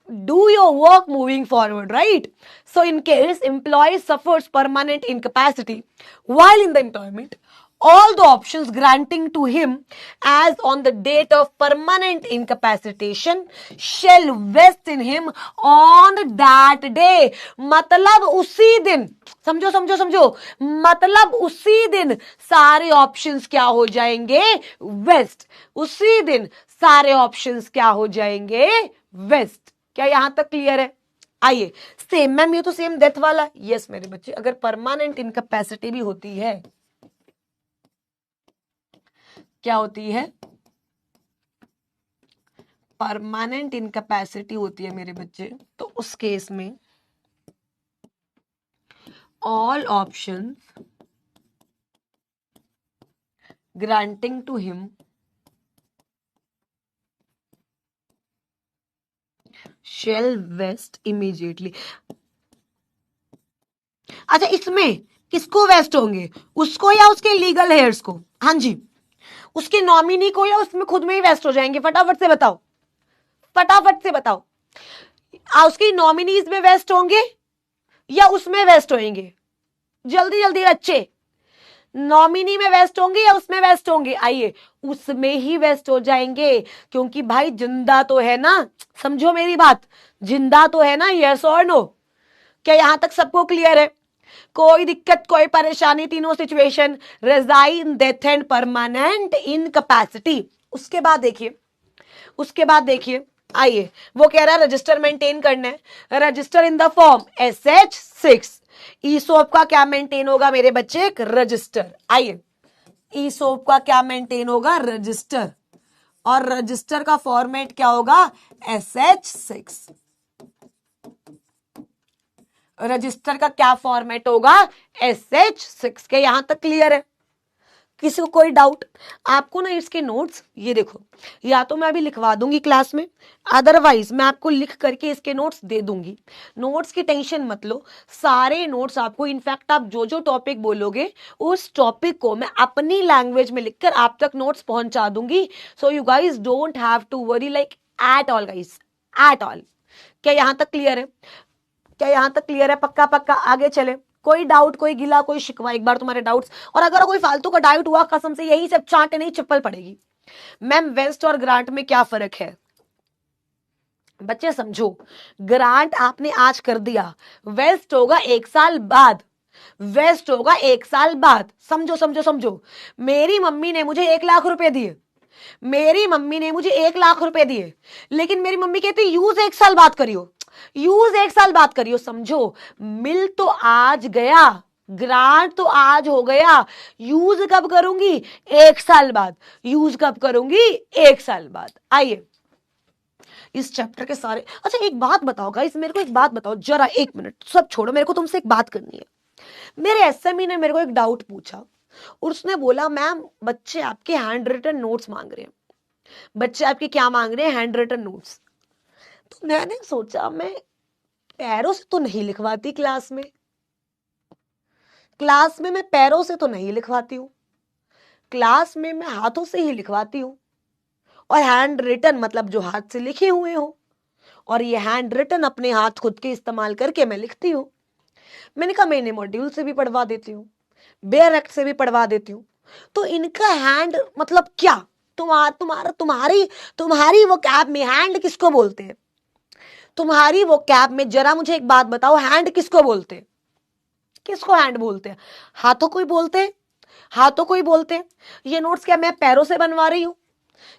do your work moving forward, right? So in case employee suffers permanent incapacity while in the employment, all the options granting to him as on the date of permanent incapacitation shall vest in him on that day. मतलब उसी दिन, समझो समझो समझो, मतलब उसी दिन सारे ऑप्शंस क्या हो जाएंगे? वेस्ट। उसी दिन सारे ऑप्शंस क्या हो जाएंगे? वेस्ट। क्या यहां तक क्लियर है? आइए, सेम मैम, ये तो सेम डेथ वाला। यस मेरे बच्चे, अगर परमानेंट इनकैपेसिटी भी होती है, क्या होती है? परमानेंट इनकैपेसिटी होती है मेरे बच्चे, तो उस केस में all options granting to him shall vest immediately. अच्छा, इसमें किसको वेस्ट होंगे? उसको या उसके लीगल हेयर्स को? हाँ जी, उसके नॉमिनी को या उसमें खुद में ही वेस्ट हो जाएंगे? फटाफट से बताओ, फटाफट से बताओ। उसकी नॉमिनीज में वेस्ट होंगे या उसमें वेस्ट होंगे? जल्दी जल्दी बच्चे, नॉमिनी में वेस्ट होंगे या उसमें वेस्ट होंगे? आइए, उसमें ही वेस्ट हो जाएंगे, क्योंकि भाई जिंदा तो है ना, समझो मेरी बात, जिंदा तो है ना, यस और नो? क्या यहां तक सबको क्लियर है? कोई दिक्कत, कोई परेशानी? तीनों situation, resign, death and permanent incapacity. उसके बाद देखिए, उसके बाद देखिए, आइए, वो कह रहा है रजिस्टर मेंटेन करना है, register in the form SH6। ईसोप का क्या मेंटेन होगा मेरे बच्चे? एक रजिस्टर। आइए, ईसोप का क्या मेंटेन होगा? रजिस्टर। और रजिस्टर का फॉर्मेट क्या होगा? SH6। रजिस्टर का क्या फॉर्मेट होगा? SH6 के। यहां तक क्लियर है? किसी को कोई डाउट? आपको ना इसके नोट्स, ये देखो, या तो मैं अभी लिखवा दूंगी क्लास में, अदरवाइज मैं आपको लिख करके इसके नोट्स दे दूंगी। नोट्स की टेंशन मत लो, सारे नोट्स आपको, इनफैक्ट आप जो जो टॉपिक बोलोगे उस टॉपिक को मैं अपनी लैंग्वेज में लिखकर आप तक नोट्स पहुंचा दूंगी। So you guys don't have to worry like at all guys, at all. क्या यहां तक क्लियर है? क्या यहां तक क्लियर है? पक्का पक्का? आगे चले, कोई डाउट, कोई गिला, कोई शिकवा? एक बार तुम्हारे डाउट्स, और अगर कोई फालतू का डाउट हुआ, कसम से यही सब चांटे नहीं चप्पल पड़ेगी। मैम वेस्ट और ग्रांट में क्या फर्क है? बच्चे समझो, ग्रांट आपने आज कर दिया, वेस्ट होगा 1 साल बाद, वेस्ट होगा 1 साल बाद। समझो समझो समझो, मेरी मम्मी ने मुझे 1 लाख रुपए दिए, मेरी मम्मी ने मुझे 1 लाख रुपए दिए, लेकिन मेरी मम्मी कहती यूज 1 साल बाद करियो, यूज 1 साल बाद करियो। समझो, मिल तो आज गया, ग्रांट तो आज हो गया, यूज कब करूंगी? 1 साल बाद। यूज कब करूंगी? 1 साल बाद। आइए, इस चैप्टर के सारे, अच्छा एक बात बताओ गाइस, मेरे को एक बात बताओ जरा, 1 मिनट सब छोड़ो, मेरे को तुमसे एक बात करनी है। मेरे SME ने मेरे को एक डाउट पूछा और उसने बोला मैम बच्चे आपके हैंड रिटन नोट्स मांग रहे हैं, बच्चे आपके क्या मांग रहे हैं? Handwritten notes. तो मैंने सोचा मैं पैरों से तो नहीं लिखवाती क्लास में, क्लास में मैं पैरों से तो नहीं लिखवाती हूं, क्लास में मैं हाथों से ही लिखवाती हूं, और हैंड रिटन मतलब जो हाथ से लिखे हुए हो, और ये हैंड रिटन अपने हाथ खुद के इस्तेमाल करके मैं लिखती हूं। मैंने कहा मैं इन्हें मॉड्यूल से भी पढ़वा देती हूँ, बेयर एक्ट से भी पढ़वा देती हूँ, तो इनका हैंड मतलब क्या? तुम्हारी वो कैब में हैंड किसको बोलते हैं? तुम्हारी वो कैब में जरा मुझे एक बात बताओ, हैंड किसको बोलते हैं? किसको हैंड बोलते हैं? हाथों को ही बोलते हैं, हाथों को ही बोलते हैं। ये नोट्स क्या मैं पैरों से बनवा रही हूं?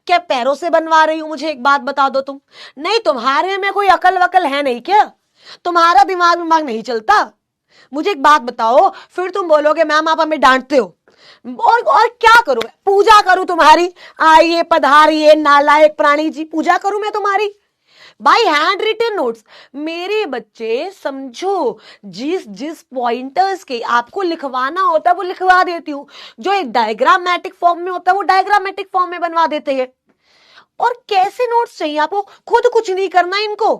क्या पैरों से बनवा रही हूं? मुझे एक बात बता दो तुम। नहीं, तुम्हारे में कोई अकल वकल है नहीं क्या? तुम्हारा दिमाग नहीं चलता? मुझे एक बात बताओ, फिर तुम बोलोगे मैम आप हमें डांटते हो, और क्या करूं? पूजा करूं तुम्हारी? आइए पधारिए नालायक प्राणी जी, पूजा करूं मैं तुम्हारी? बाय हैंड रिटन नोट्स मेरे बच्चे समझो, जिस जिस पॉइंटर्स के आपको लिखवाना होता है वो लिखवा देती हूं, जो एक डायग्रामेटिक फॉर्म में होता है वो डायग्रामेटिक फॉर्म में बनवा देते हैं। और कैसे नोट्स चाहिए आपको? खुद कुछ नहीं करना, इनको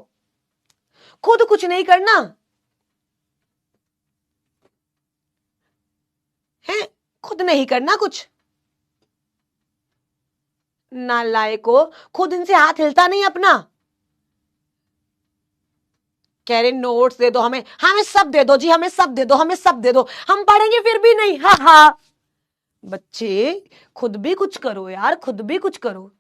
खुद कुछ नहीं करना, खुद नहीं करना कुछ, नालायको, खुद इनसे हाथ हिलता नहीं अपना। कह रहे नोट्स दे दो हमें, हमें सब दे दो जी, हमें सब दे दो, हमें सब दे दो, हम पढ़ेंगे फिर भी नहीं, हा हा। बच्चे खुद भी कुछ करो यार, खुद भी कुछ करो।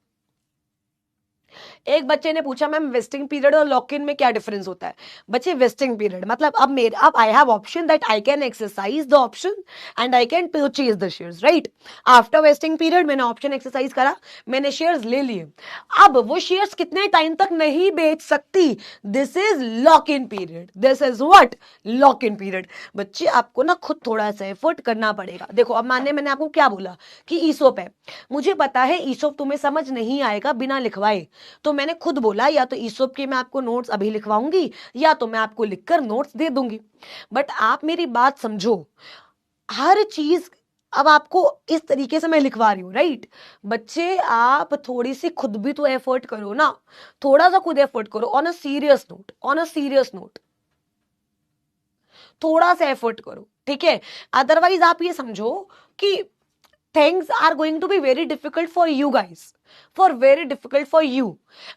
एक बच्चे ने पूछा मैम वेस्टिंग पीरियड और लॉक इन में क्या डिफरेंस होता है। बच्चे वेस्टिंग पीरियड मतलब अब I have option that I can exercise the option and I can purchase the shares, right. After vesting period मैंने ऑप्शन एक्सरसाइज करा, मैंने शेयर्स ले लिए, अब वो शेयर्स कितने टाइम तक नहीं बेच सकती, this is lock in period, this is what, lock in period. बच्चे आपको ना खुद थोड़ा सा एफर्ट करना पड़ेगा। देखो अब मैंने आपको क्या बोला कि ईसोप है, मुझे पता है ईसोप तुम्हें समझ नहीं आएगा बिना लिखवाए, तो मैंने खुद बोला या तो ईसोप के मैं आपको नोट्स अभी लिखवाऊंगी या तो मैं आपको लिखकर नोट्स दे दूंगी। बट आप मेरी बात समझो, हर चीज अब आपको इस तरीके से मैं लिखवा रही हूं, राइट। बच्चे आप थोड़ी सी खुद भी तो एफर्ट करो ना, थोड़ा सा खुद एफर्ट करो, on a serious note, on a serious note थोड़ा सा एफर्ट करो, ठीक है। अदरवाइज आप ये समझो कि things are going to be very difficult for you guys, for very difficult for you।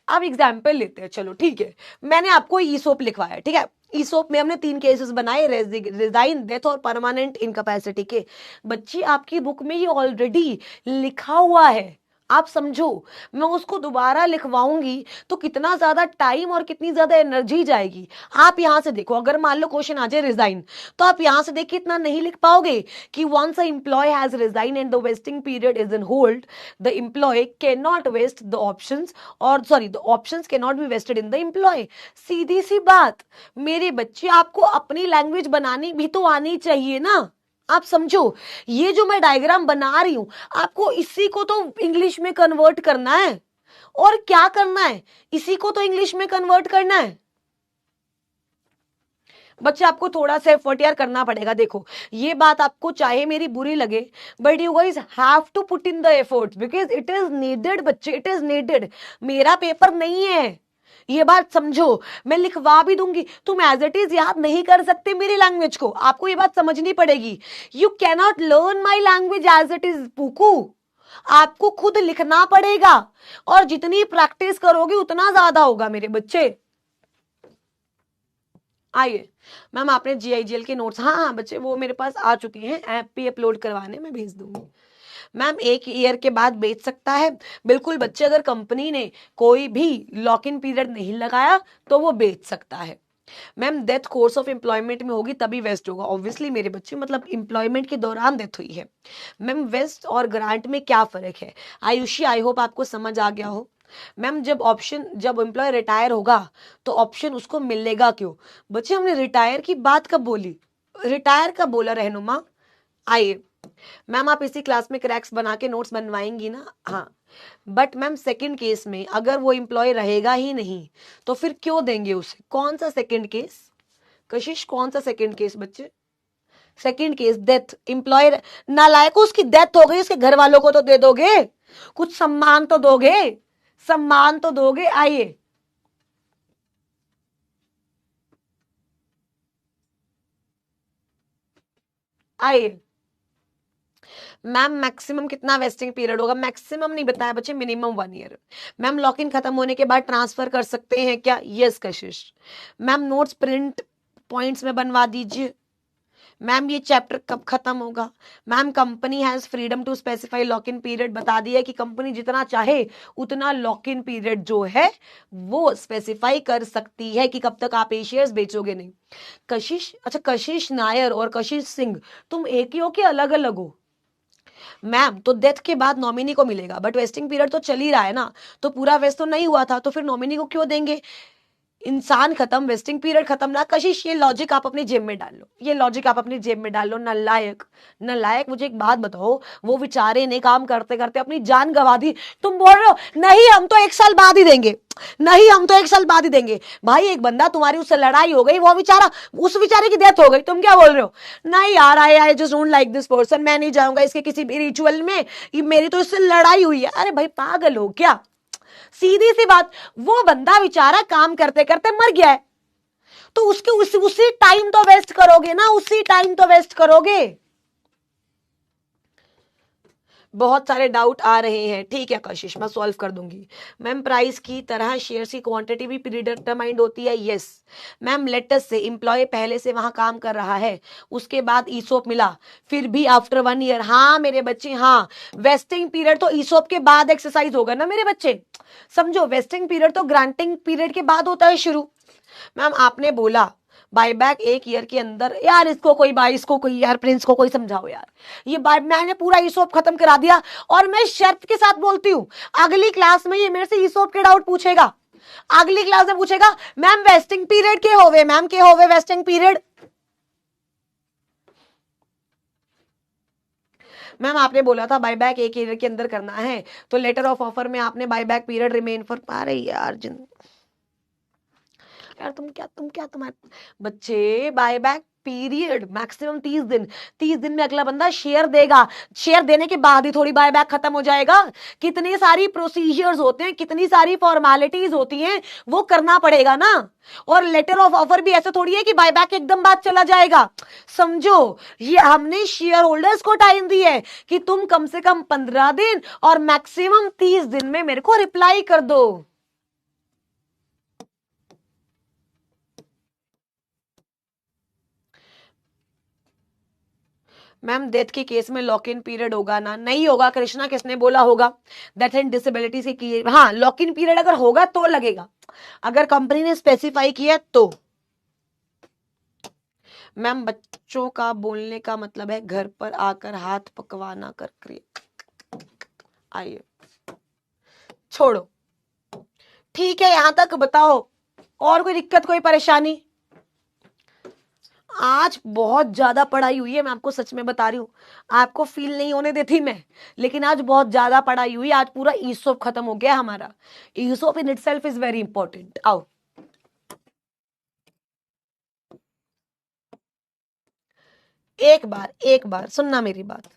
अब एग्जाम्पल लेते हैं, चलो ठीक है, मैंने आपको ईसोप लिखवाया, ठीक है। ईसोप में हमने 3 केसेस बनाए, रिजाइन, डेथ और परमानेंट इनकैपेसिटी के। बच्ची आपकी बुक में ये ऑलरेडी लिखा हुआ है, आप समझो, मैं उसको दोबारा लिखवाऊंगी तो कितना ज्यादा टाइम और कितनी ज्यादा एनर्जी जाएगी। आप यहां से देखो, अगर मान लो क्वेश्चन आ जाए रिजाइन, तो आप यहां से देखिए इतना नहीं लिख पाओगे कि once a employee has resign and the vesting period is in hold, the employee can not vest the options, or sorry the options can not be vested in the employee. सीधी सी बात मेरे बच्चे, आपको अपनी लैंग्वेज बनानी भी तो आनी चाहिए ना। आप समझो, ये जो मैं डायग्राम बना रही हूं, आपको इसी को तो इंग्लिश में कन्वर्ट करना है, और क्या करना है, इसी को तो इंग्लिश में कन्वर्ट करना है। बच्चे आपको थोड़ा सा एफर्ट यार करना पड़ेगा। देखो ये बात आपको चाहे मेरी बुरी लगे, but you guys have to put in the efforts because it is needed बच्चे, इट इज नीडेड। मेरा पेपर नहीं है, ये बात समझो। मैं लिखवा भी दूंगी, तुम एज इट इज याद नहीं कर सकते मेरी लैंग्वेज को, आपको ये बात समझनी पड़ेगी। You cannot learn my language as it is पुकू, आपको खुद लिखना पड़ेगा, और जितनी प्रैक्टिस करोगे उतना ज्यादा होगा मेरे बच्चे। आइए मैम, आपने जीआईजीएल के नोट्स, हाँ हाँ बच्चे वो मेरे पास आ चुके हैं, ऐप पे अपलोड करवाने, मैं भेज दूंगी। मैम 1 ईयर के बाद बेच सकता है, बिल्कुल बच्चे, अगर कंपनी ने कोई भी लॉक इन पीरियड नहीं लगाया तो वो बेच सकता है। Ma'am death course of employment में होगी तभी वेस्ट होगा, ऑब्वियसली मेरे बच्चे, मतलब एम्प्लॉयमेंट के दौरान डेथ हुई है। मैम वेस्ट और ग्रांट में क्या फर्क है, आयुषी आई होप आपको समझ आ गया हो। मैम जब एम्प्लॉय रिटायर होगा तो ऑप्शन उसको मिलेगा क्यों। बच्चे हमने रिटायर की बात कब बोली, रिटायर कब बोला रहनुमा। आइए मैम, आप इसी क्लास में क्रैक्स बना के नोट्स बनवाएंगी ना, हाँ। बट मैम सेकंड केस में अगर वो एम्प्लॉय रहेगा ही नहीं तो फिर क्यों देंगे उसे, कौन सा सेकंड केस कशिश, कौन सा सेकंड केस बच्चे, सेकंड केस डेथ, एम्प्लॉय नालायक, उसकी डेथ हो गई, उसके घर वालों को तो दे दोगे, कुछ सम्मान तो दोगे, सम्मान तो दोगे। आइए आइए मैम, मैक्सिमम कितना वेस्टिंग पीरियड होगा, मैक्सिमम नहीं बताया बच्चे, minimum 1 year. Ma'am lock in खत्म होने के बाद ट्रांसफर कर सकते हैं क्या, यस कशिश। मैम नोट्स प्रिंट पॉइंट्स में बनवा दीजिए। मैम ये चैप्टर कब खत्म होगा। Ma'am company has freedom to specify lock in period, बता दिया कि कंपनी जितना चाहे उतना लॉक इन पीरियड जो है वो स्पेसिफाई कर सकती है कि कब तक आप ये शेयर्स बेचोगे नहीं। कशिश, अच्छा कशिश नायर और कशिश सिंह तुम एक ही हो कि अलग अलग हो। मैम तो डेथ के बाद नॉमिनी को मिलेगा, बट वेस्टिंग पीरियड तो चल ही रहा है ना, तो पूरा वेस्ट तो नहीं हुआ था, तो फिर नॉमिनी को क्यों देंगे। इंसान खत्म, वेस्टिंग पीरियड खत्म ना। कशिश ये लॉजिक आप अपनी जेब में डाल लो, ये लॉजिक आप अपनी जेब में डाल लो। नालायक नालायक, मुझे एक बात बताओ, वो बेचारे ने काम करते करते अपनी जान गंवा दी, तुम बोल रहे हो नहीं हम तो 1 साल बाद ही देंगे, नहीं हम तो 1 साल बाद ही देंगे। भाई एक बंदा, तुम्हारी उससे लड़ाई हो गई, वो बेचारा, उस बेचारे की डेथ हो गई, तुम क्या बोल रहे हो। नहीं यार, I just don't like this person, मैं नहीं जाऊंगा इसके किसी भी रिचुअल में, मेरी तो इससे लड़ाई हुई है। अरे भाई पागल हो क्या, सीधी सी बात, वो बंदा बेचारा काम करते करते मर गया है, तो उसके उसी टाइम तो वेस्ट करोगे ना, उसी टाइम तो वेस्ट करोगे। बहुत सारे डाउट आ रहे हैं, ठीक है कशिश, मैं सॉल्व कर दूंगी। मैम प्राइस की तरह शेयर्स की क्वांटिटी भी प्रीडिटरमाइंड होती है? Yes ma'am. लेटेस्ट से एम्प्लॉय पहले से वहां काम कर रहा है, उसके बाद ईसोप मिला, फिर भी आफ्टर 1 ईयर। हाँ मेरे बच्चे, हाँ वेस्टिंग पीरियड तो ईसोप के बाद एक्सरसाइज होगा ना मेरे बच्चे, समझो। वेस्टिंग पीरियड तो ग्रांटिंग पीरियड के बाद होता है शुरू। मैम आपने बोला बायबैक 1 ईयर के अंदर, यार इसको कोई बाई, इसको कोई, यार प्रिंस को कोई समझाओ यार, ये बाय मैंने पूरा ईसोप खत्म करा दिया, और मैं शर्त के साथ बोलती हूं अगली क्लास में ये मेरे से ईसोप के डाउट पूछेगा। अगली क्लास में पूछेगा मैम वेस्टिंग पीरियड के होवे, मैम के होवे वेस्टिंग पीरियड। मैम आपने बोला था बायबैक 1 ईयर के अंदर करना है, तो लेटर ऑफ ऑफर में आपने बायबैक पीरियड रिमेन फॉर, अरे यार यार तुम क्या तुम्हारे बच्चे, बायबैक पीरियड मैक्सिमम 30 दिन। 30 दिन में अगला बंदा शेयर देगा, शेयर देने के बाद ही थोड़ी बायबैक खत्म हो जाएगा। कितनी सारी प्रोसीजर्स होते हैं, कितनी सारी फॉर्मेलिटीज होती हैं, वो करना पड़ेगा ना। और लेटर ऑफ ऑफर भी ऐसे थोड़ी है कि बायबैक एकदम बाद चला जाएगा, समझो। ये हमने शेयर होल्डर्स को टाइम दी है कि तुम कम से कम 15 दिन और मैक्सिमम 30 दिन में मेरे को रिप्लाई कर दो। मैम डेथ के केस में लॉक इन पीरियड होगा ना? नहीं होगा कृष्णा, किसने बोला होगा? डेथ एंड डिसेबिलिटी से की, हाँ लॉक इन पीरियड अगर होगा तो लगेगा, अगर कंपनी ने स्पेसिफाई किया तो। मैम बच्चों का बोलने का मतलब है घर पर आकर हाथ पकवाना कर क्रिया। आइए छोड़ो, ठीक है यहां तक बताओ, और कोई दिक्कत कोई परेशानी? आज बहुत ज्यादा पढ़ाई हुई है, मैं आपको सच में बता रही हूँ, आपको फील नहीं होने देती मैं, लेकिन आज बहुत ज्यादा पढ़ाई हुई। आज पूरा ईसोप खत्म हो गया हमारा। ESOP in itself is very important. आओ एक बार सुनना मेरी बात।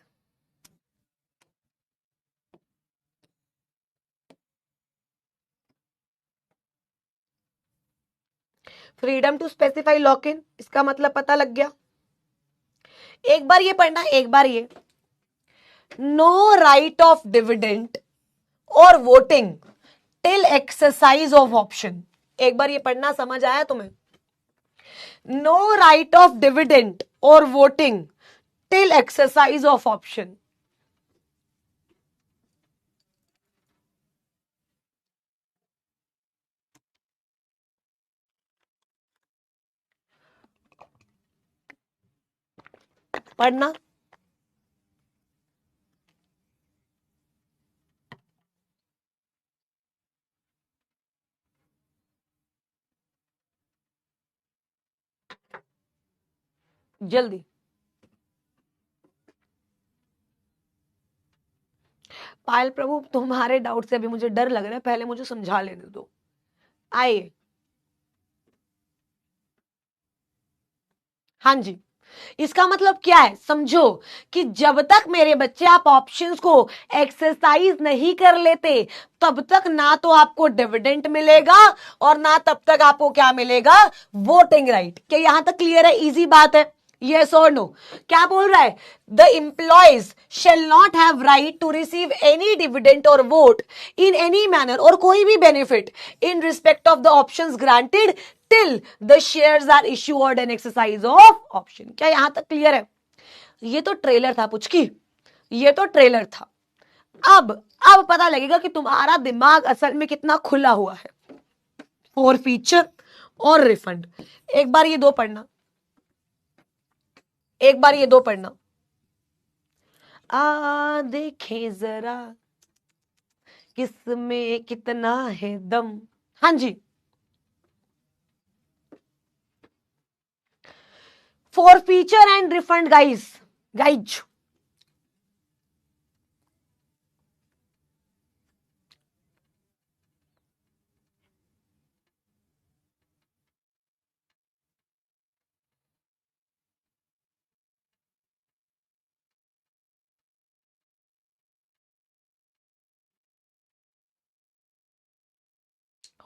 Freedom to specify lock in, इसका मतलब पता लग गया। एक बार ये पढ़ना, एक बार ये, नो राइट ऑफ डिविडेंड और voting till exercise of option. एक बार ये पढ़ना, समझ आया तुम्हें? नो राइट ऑफ डिविडेंड और voting till exercise of option. पढ़ना। जल्दी। पायल प्रभु तुम्हारे डाउट से अभी मुझे डर लग रहा है, पहले मुझे समझा लेने दो। आइए, हाँ जी, इसका मतलब क्या है समझो, कि जब तक मेरे बच्चे आप ऑप्शंस को एक्सरसाइज नहीं कर लेते, तब तक ना तो आपको डिविडेंड मिलेगा और ना तब तक आपको क्या मिलेगा, वोटिंग राइट। क्या यहां तक क्लियर है? इजी बात है, यस और नो? क्या बोल रहा है? The employees shall not have right to receive any dividend or vote in any manner, और कोई भी benefit in respect of the options granted till the shares are issued on exercise of option. क्या यहां तक clear है? ये तो trailer था पुचकी, ये तो ट्रेलर था। अब पता लगेगा कि तुम्हारा दिमाग असल में कितना खुला हुआ है। फॉर फीचर और रिफंड, एक बार ये दो पढ़ना, एक बार ये दो पढ़ना। देखें जरा किसमें कितना है दम। हाँ जी, for feature and refund guys, guys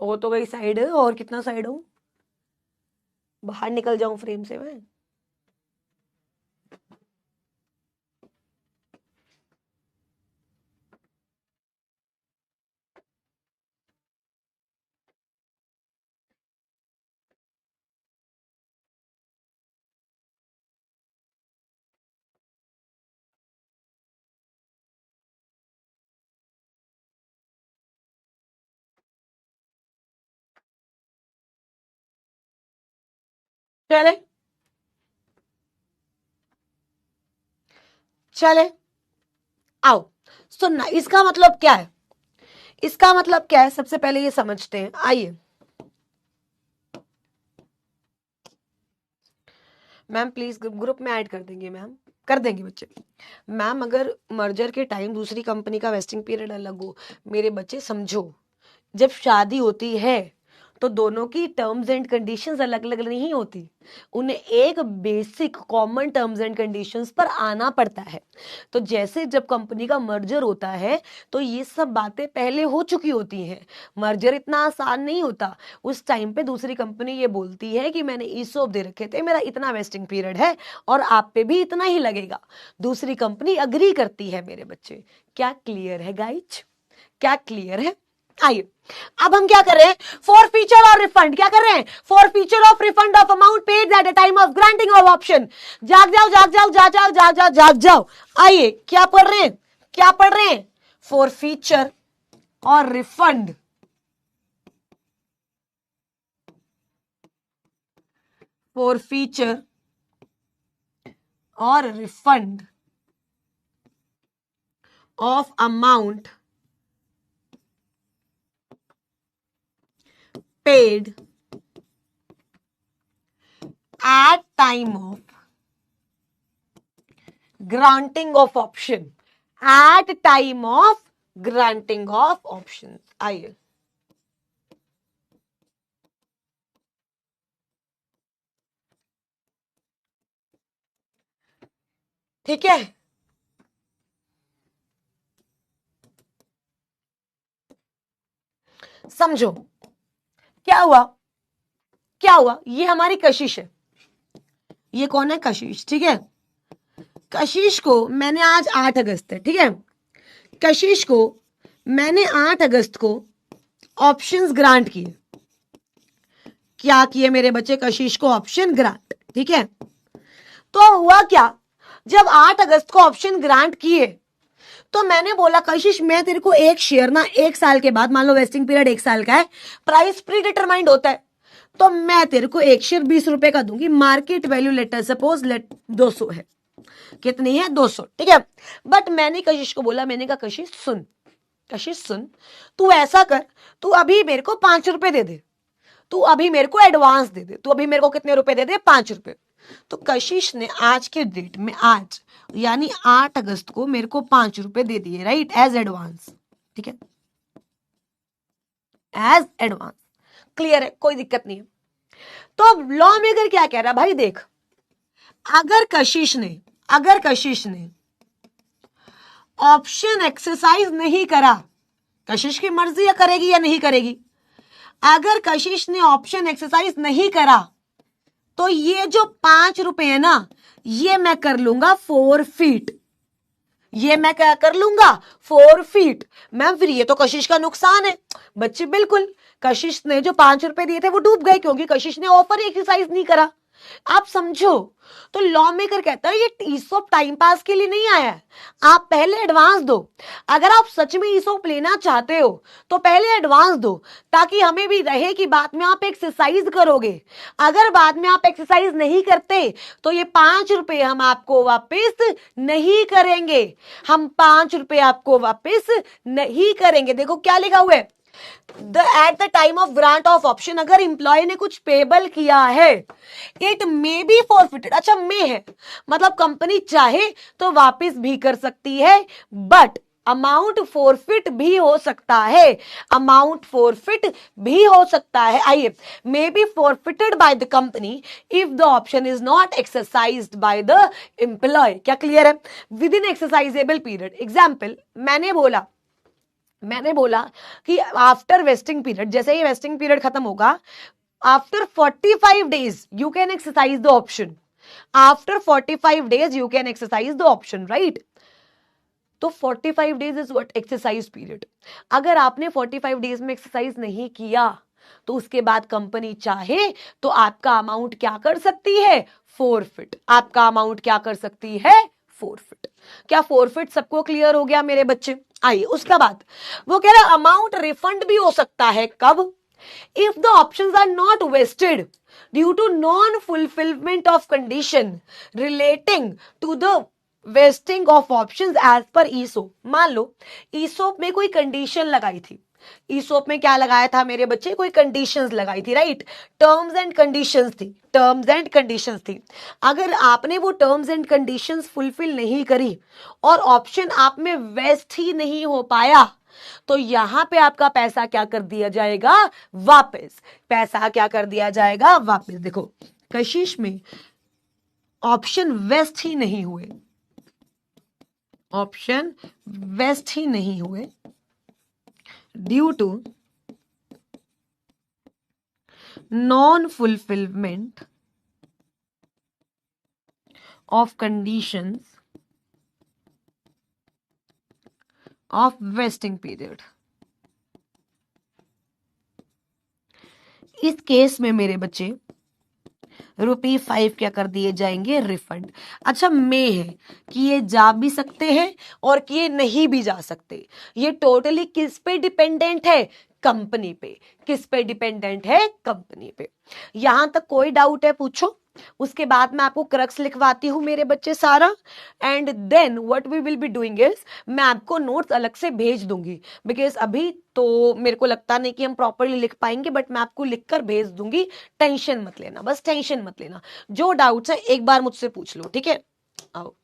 हो तो गई साइड, और कितना साइड हो, बाहर निकल जाऊं फ्रेम से मैं। चले चले आओ सुनना, इसका मतलब क्या है, इसका मतलब क्या है सबसे पहले ये समझते हैं। आइए मैम प्लीज ग्रुप में ऐड कर देंगे, मैम कर देंगे बच्चे। मैम अगर मर्जर के टाइम दूसरी कंपनी का वेस्टिंग पीरियड अलग हो, मेरे बच्चे समझो, जब शादी होती है तो दोनों की टर्म्स एंड कंडीशंस अलग अलग नहीं होती, उन्हें एक basic common terms and conditions पर आना पड़ता है। तो जैसे जब कंपनी का मर्जर होता है तो ये सब बातें पहले हो चुकी होती हैं। मर्जर इतना आसान नहीं होता, उस टाइम पे दूसरी कंपनी ये बोलती है कि मैंने ईसोप दे रखे थे, मेरा इतना वेस्टिंग पीरियड है और आप पे भी इतना ही लगेगा, दूसरी कंपनी अग्री करती है मेरे बच्चे। क्या क्लियर है गाइज, क्या क्लियर है? आइए अब हम क्या कर रहे हैं, फॉर फीचर और रिफंड क्या कर रहे हैं, for feature of refund of amount paid at the time of granting of option. जाग जाओ जाग जाओ जाग जाओ जाग जाओ जाग जाओ। आइए क्या पढ़ रहे हैं, क्या पढ़ रहे हैं, फॉर फीचर और रिफंड, फॉर फीचर और refund of amount paid at time of granting of option, at time of granting of options। आइए ठीक है, समझो क्या हुआ, क्या हुआ, ये हमारी कशिश है, ये कौन है, कशिश, ठीक है। कशिश को मैंने आज 8 अगस्त है, ठीक है, कशिश को मैंने 8 अगस्त को ऑप्शंस ग्रांट किए, क्या किए मेरे बच्चे, कशिश को ऑप्शन ग्रांट, ठीक है। तो हुआ क्या, जब 8 अगस्त को ऑप्शन ग्रांट किए तो मैंने बोला कशिश मैं तेरे को एक शेयर ना 1 साल के बाद, मान लो वेस्टिंग पीरियड 1 साल का है, प्राइस प्री डिटरमाइंड होता है, तो मैं तेरे को एक शेयर 20 रुपए का दूंगी, market value later suppose let 200 है, कितनी है 200, ठीक है। बट मैंने कशिश को बोला, मैंने कहा कशिश सुन, कशिश सुन, तू ऐसा कर, तू अभी मेरे को 5 रुपए दे दे, तू अभी मेरे को एडवांस दे दे, तू अभी मेरे को कितने रुपए दे दे, 5 रुपए। तो कशिश ने आज के डेट में, आज यानी 8 अगस्त को मेरे को 5 रुपए दे दिए, राइट, एज एडवांस, ठीक है, एज एडवांस, क्लियर है, कोई दिक्कत नहीं है। तो अब लॉ मेकर क्या कह रहा है, भाई देख, अगर कशिश ने ऑप्शन एक्सरसाइज नहीं करा, कशिश की मर्जी या करेगी या नहीं करेगी, अगर कशिश ने ऑप्शन एक्सरसाइज नहीं करा तो ये जो 5 रुपए है ना, ये मैं कर लूंगा 4 फीट, ये मैं क्या कर लूंगा 4 फीट। मैम फिर ये तो कशिश का नुकसान है, बच्चे बिल्कुल, कशिश ने जो 5 रुपए दिए थे वो डूब गए क्योंकि कशिश ने ऑफर एक्सरसाइज नहीं करा, आप समझो। तो लॉ मेकर कहता है ये ईसोप टाइम पास के लिए नहीं आया है, आप पहले एडवांस दो, अगर आप सच में ईसोप लेना चाहते हो तो पहले एडवांस दो, ताकि हमें भी रहे कि बाद में आप एक्सरसाइज करोगे। अगर बाद में आप एक्सरसाइज नहीं करते तो ये 5 रुपए हम आपको वापस नहीं करेंगे, हम 5 रुपए आपको वापस नहीं करेंगे। देखो क्या लिखा हुआ है, at the time of grant of option, अगर इंप्लॉय ने कुछ पेबल किया है, इट मे बी फॉरफिटेड, अच्छा मे है मतलब कंपनी चाहे तो वापस भी कर सकती है, बट अमाउंट फॉरफिट भी हो सकता है, अमाउंट फॉरफिट भी हो सकता है। आइए, may be forfeited by the company if the option is not exercised by the employee. क्या क्लियर है, within exercisable period. Example मैंने बोला कि आफ्टर वेस्टिंग पीरियड, जैसे ही वेस्टिंग पीरियड खत्म होगा, after 45 days you can exercise the option, after 45 days you can exercise the option, right. तो 45 days is what, exercise period. अगर आपने 45 डेज में एक्सरसाइज नहीं किया तो उसके बाद कंपनी चाहे तो आपका अमाउंट क्या कर सकती है, फॉरफिट, आपका अमाउंट क्या कर सकती है, फॉरफिट। क्या फॉरफिट सबको क्लियर हो गया मेरे बच्चे? आइए उसका बाद वो कह रहा अमाउंट रिफंड भी हो सकता है, कब, If the options are not vested due to non-fulfillment of condition relating to the vesting of options as per ESOP, मान लो ESOP में कोई कंडीशन लगाई थी, ESOP में क्या लगाया था मेरे बच्चे, कोई कंडीशंस लगाई थी, राइट, टर्म्स एंड कंडीशंस थी, टर्म्स एंड कंडीशंस थी। अगर आपने वो टर्म्स एंड कंडीशंस फुलफिल नहीं करी और ऑप्शन आप में वेस्ट ही नहीं हो पाया, तो यहां पे आपका पैसा क्या कर दिया जाएगा, वापस, पैसा क्या कर दिया जाएगा, वापस। देखो कशिश में ऑप्शन वेस्ट ही नहीं हुए, ऑप्शन वेस्ट ही नहीं हुए due to non fulfilment of conditions of vesting period. इस केस में मेरे बच्चे ₹5 क्या कर दिए जाएंगे, रिफंड। अच्छा में है कि ये जा भी सकते हैं और कि ये नहीं भी जा सकते, ये टोटली किस पे डिपेंडेंट है, कंपनी पे। किस पे डिपेंडेंट है, कंपनी पे। यहां तक कोई डाउट है, पूछो। उसके बाद मैं आपको क्रक्स लिखवाती हूं मेरे बच्चे सारा, and then what we will be doing is मैं आपको नोट्स अलग से भेज दूंगी, बिकॉज अभी तो मेरे को लगता नहीं कि हम प्रॉपरली लिख पाएंगे, बट मैं आपको लिखकर भेज दूंगी। टेंशन मत लेना, बस टेंशन मत लेना। जो डाउट्स है एक बार मुझसे पूछ लो, ठीक है। आओ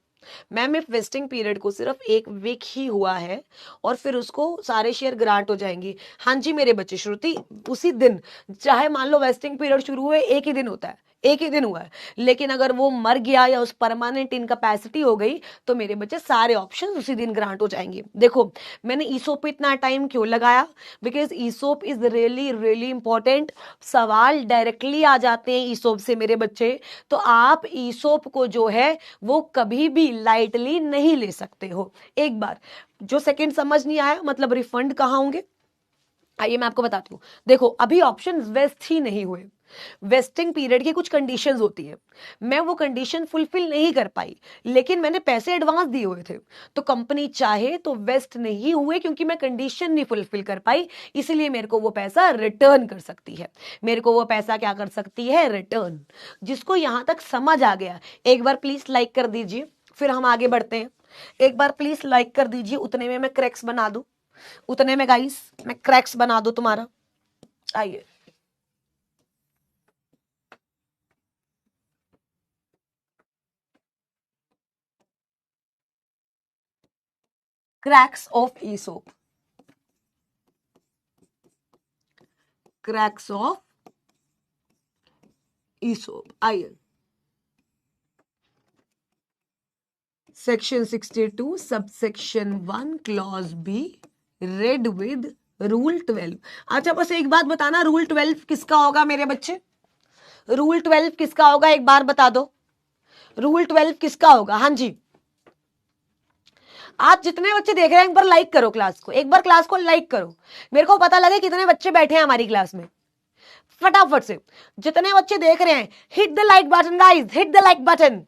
मैम, इफ वेस्टिंग पीरियड को सिर्फ 1 वीक ही हुआ है और फिर उसको सारे शेयर ग्रांट हो जाएंगे। हाँ जी मेरे बच्चे, श्रुति उसी दिन, चाहे मान लो वेस्टिंग पीरियड शुरू हुए 1 ही दिन होता है, 1 ही दिन हुआ है, लेकिन अगर वो मर गया या उस परमानेंट इनकैपेसिटी हो गई तो मेरे बच्चे सारे ऑप्शन उसी दिन ग्रांट हो जाएंगे। देखो मैंने ईसोप पे इतना टाइम क्यों लगाया, because ESOP is really really important. सवाल डायरेक्टली आ जाते हैं ईसोप से मेरे बच्चे, तो आप ईसोप को जो है वो कभी भी लाइटली नहीं ले सकते हो। एक बार जो सेकंड समझ नहीं आया, मतलब रिफंड कहाँ होंगे, आइए मैं आपको बताती हूँ। देखो अभी ऑप्शन वेस्ट ही नहीं हुए, वेस्टिंग पीरियड की कुछ कंडीशंस होती है, मैं वो कंडीशन फुलफिल नहीं कर पाई, लेकिन मैंने पैसे एडवांस दिए हुए थे, तो कंपनी चाहे तो वेस्ट नहीं हुए क्योंकि मैं कंडीशन नहीं फुलफिल कर पाई, इसलिए मेरे को वो पैसा रिटर्न कर सकती है। मेरे को वो पैसा क्या कर सकती है, रिटर्न। जिसको यहां तक समझ आ गया एक बार प्लीज लाइक कर दीजिए, फिर हम आगे बढ़ते हैं। एक बार प्लीज लाइक कर दीजिए, उतने में मैं क्रैक्स बना दूं, उतने में गाइस मैं क्रैक्स बना दूं तुम्हारा। आइए cracks of ESOP, cracks of ESOP. आइए section 62 subsection 1 clause B read with rule 12। अच्छा बस एक बात बताना, रूल 12 किसका होगा मेरे बच्चे, रूल 12 किसका होगा, एक बार बता दो, रूल 12 किसका होगा। हाँ जी, आप जितने बच्चे देख रहे हैं एक बार लाइक करो क्लास को, एक बार क्लास को लाइक करो, मेरे को पता लगे कितने बच्चे बैठे हैं हमारी क्लास में। फटाफट से जितने बच्चे देख रहे हैं, hit the like button guys, hit the like button,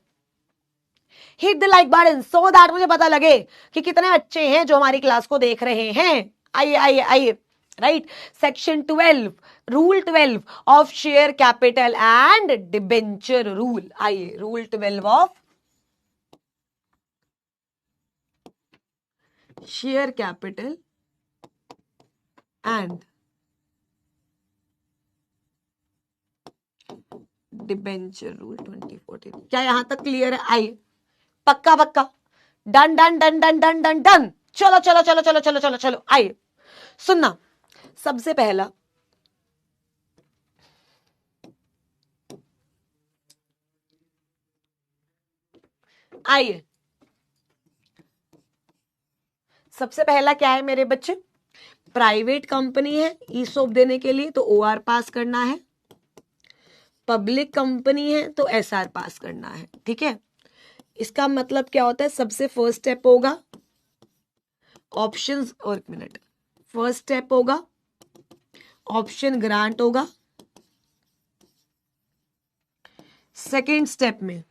hit the like button, so that मुझे पता लगे कि कितने बच्चे हैं जो हमारी क्लास को देख रहे हैं। आइए आइए आइए, right, section 12 rule 12 of share capital and debenture rule. आइए rule 12 of share capital and debenture rule 2014। क्या यहां तक क्लियर है, आइए पक्का पक्का, done done done done done done done, चलो चलो चलो चलो चलो चलो चलो। आइए सुनना, सबसे पहला आइए, सबसे पहला क्या है मेरे बच्चे, प्राइवेट कंपनी है ईसोप देने के लिए तो ओआर पास करना है, पब्लिक कंपनी है तो एसआर पास करना है, ठीक है। इसका मतलब क्या होता है, सबसे फर्स्ट स्टेप होगा ऑप्शंस, और एक मिनट, फर्स्ट स्टेप होगा ऑप्शन ग्रांट होगा, सेकेंड स्टेप में